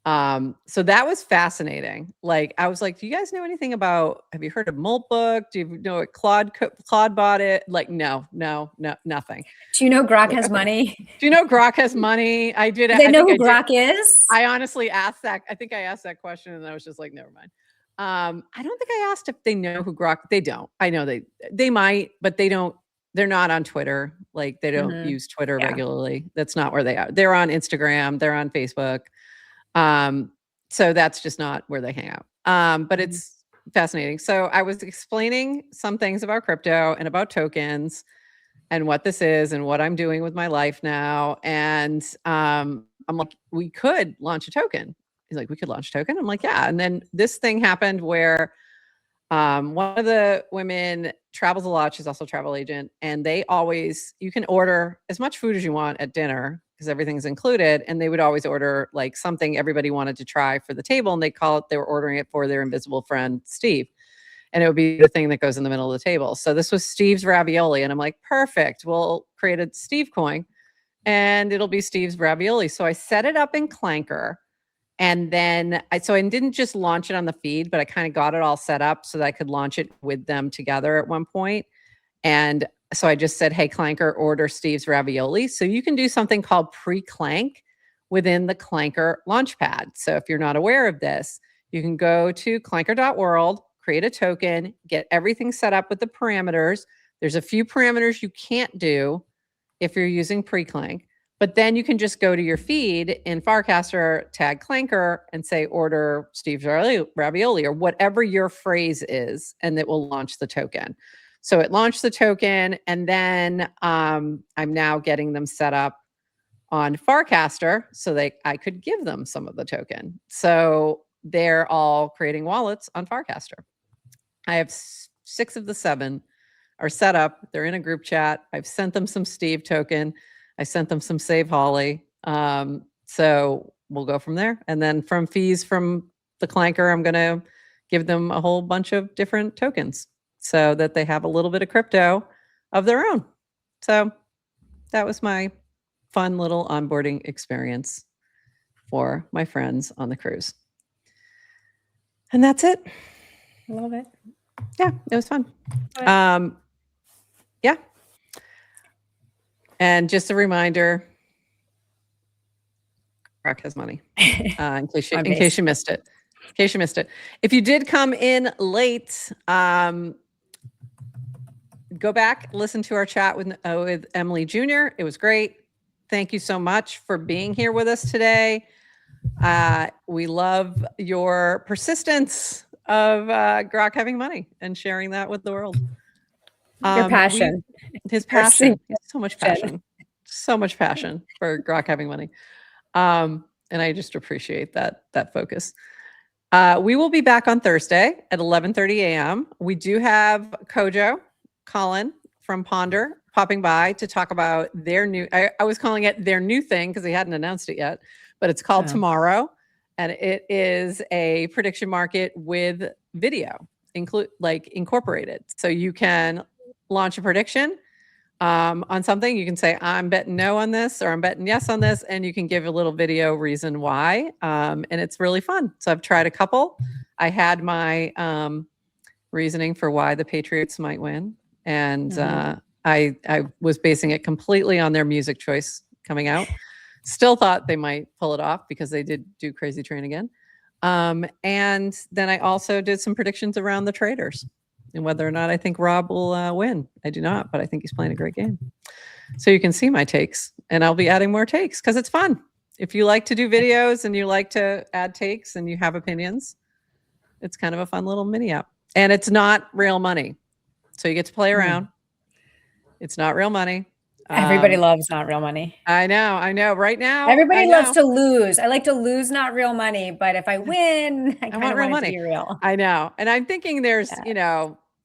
So that was fascinating. Like, I was like, do you guys know anything about, have you heard of Moltbook? Do you know what Claude bought it? Like, no, nothing. Do you know Grok Like, has okay. money? Do you know Grok has money? I did. Do they know who Grok is? I honestly asked that. I think I asked that question and I was just like, never mind. I don't think I asked if they know who Grok, they don't. I know they might, but they don't, they're not on Twitter. Like, they don't use Twitter regularly. That's not where they are. They're on Instagram, they're on Facebook. So that's just not where they hang out. But it's fascinating. So I was explaining some things about crypto and about tokens and what this is and what I'm doing with my life now. And I'm like, we could launch a token. He's like, we could launch a token. I'm like, yeah. And then this thing happened where one of the women travels a lot. She's also a travel agent. And they always, you can order as much food as you want at dinner because everything's included. And they would always order like something everybody wanted to try for the table. And they call it, they were ordering it for their invisible friend, Steve. And it would be the thing that goes in the middle of the table. So this was Steve's ravioli. And I'm like, perfect. We'll create a Steve coin and it'll be Steve's ravioli. So I set it up in Clanker. And then I didn't just launch it on the feed, but I kind of got it all set up so that I could launch it with them together at one point. And so I just said, hey, Clanker, order Steve's ravioli. So you can do something called pre-clank within the Clanker launchpad. So if you're not aware of this, you can go to clanker.world, create a token, get everything set up with the parameters. There's a few parameters you can't do if you're using pre-clank. But then you can just go to your feed in Farcaster, tag Clanker, and say, order Steve's ravioli, or whatever your phrase is, and it will launch the token. So it launched the token, and then I'm now getting them set up on Farcaster so I could give them some of the token. So they're all creating wallets on Farcaster. I have 6 of the 7 are set up. They're in a group chat. I've sent them some Steve token. I sent them some Save Holly. So we'll go from there. And then from fees from the Clanker, I'm going to give them a whole bunch of different tokens so that they have a little bit of crypto of their own. So that was my fun little onboarding experience for my friends on the cruise. And that's it. Love it. Yeah, it was fun. Yeah. And just a reminder, Grok has money, in case you missed it. In case you missed it. If you did come in late, go back, listen to our chat with MleeJr. It was great. Thank you so much for being here with us today. We love your persistence of Grok having money and sharing that with the world. Your passion. His passion. So much passion. So much passion for Grok having money. And I just appreciate that focus. We will be back on Thursday at 11:30 a.m. We do have Kojo, Colin from Ponder, popping by to talk about their new, I was calling it their new thing because they hadn't announced it yet, but it's called Tomorrow. And it is a prediction market with video incorporated. So you can launch a prediction on something. You can say, I'm betting no on this, or I'm betting yes on this. And you can give a little video reason why. And it's really fun. So I've tried a couple. I had my reasoning for why the Patriots might win. And I was basing it completely on their music choice coming out. Still thought they might pull it off because they did do Crazy Train again. And then I also did some predictions around the traders and whether or not I think Rob will win. I do not, but I think he's playing a great game. So you can see my takes, and I'll be adding more takes because it's fun. If you like to do videos and you like to add takes and you have opinions, it's kind of a fun little mini app. And it's not real money. So you get to play around. It's not real money. Everybody loves not real money. I know. Right now, everybody loves to lose. I like to lose not real money, but if I win, I kind of want it to be real. I know. And I'm thinking there's,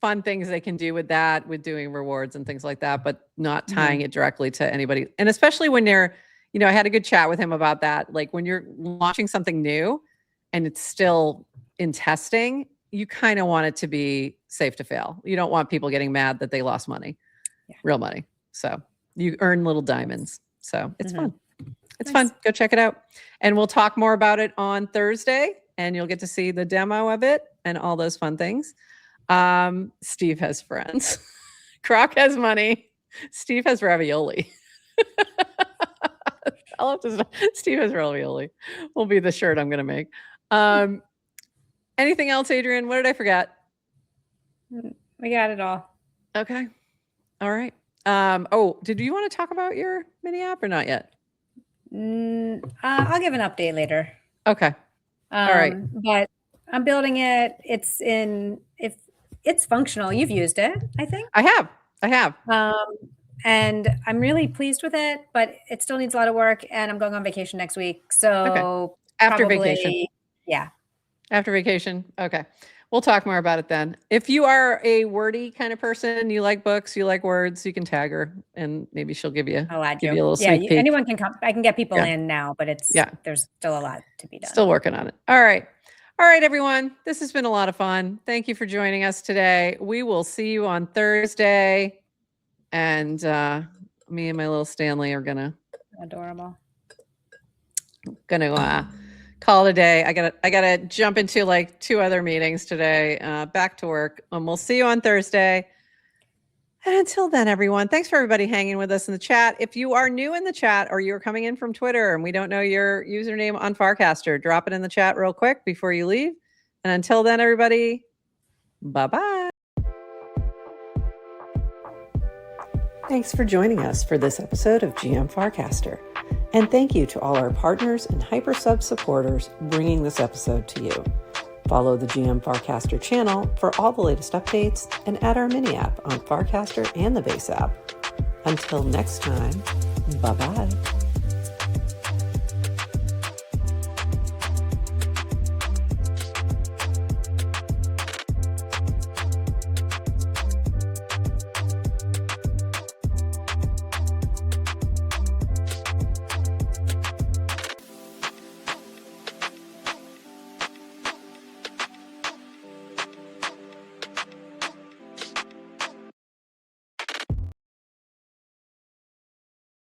fun things they can do with that, with doing rewards and things like that, but not tying it directly to anybody. And especially when they're, I had a good chat with him about that. Like when you're launching something new and it's still in testing, you kind of want it to be safe to fail. You don't want people getting mad that they lost money, real money. So you earn little diamonds. So it's fun. It's Nice. fun. Go check it out. And we'll talk more about it on Thursday, and you'll get to see the demo of it and all those fun things. Steve has friends. Grok has money. Steve has ravioli. I'll have to. Steve has ravioli. Will be the shirt I'm going to make. Anything else, Adrian? What did I forget? We got it all. Okay. All right. Oh, did you want to talk about your mini app or not yet? I'll give an update later. Okay. All right. But I'm building it. If it's functional. You've used it, I think. I have. And I'm really pleased with it, but it still needs a lot of work, and I'm going on vacation next week. So After vacation. Yeah. After vacation. Okay. We'll talk more about it then. If you are a wordy kind of person, you like books, you like words, you can tag her and maybe she'll give you I'll add you a you. little sneak peek. Anyone can come. I can get people in now, but there's still a lot to be done. Still working on it. All right. All right, everyone. This has been a lot of fun. Thank you for joining us today. We will see you on Thursday. And me and my little Stanley are gonna call it a day. I gotta jump into like 2 other meetings today. Back to work. We'll see you on Thursday. And until then, everyone, thanks for everybody hanging with us in the chat. If you are new in the chat or you're coming in from Twitter and we don't know your username on Farcaster, drop it in the chat real quick before you leave. And until then, everybody, bye-bye. Thanks for joining us for this episode of GM Farcaster. And thank you to all our partners and HyperSub supporters bringing this episode to you. Follow the GM Farcaster channel for all the latest updates and add our mini app on Farcaster and the base app. Until next time, bye-bye.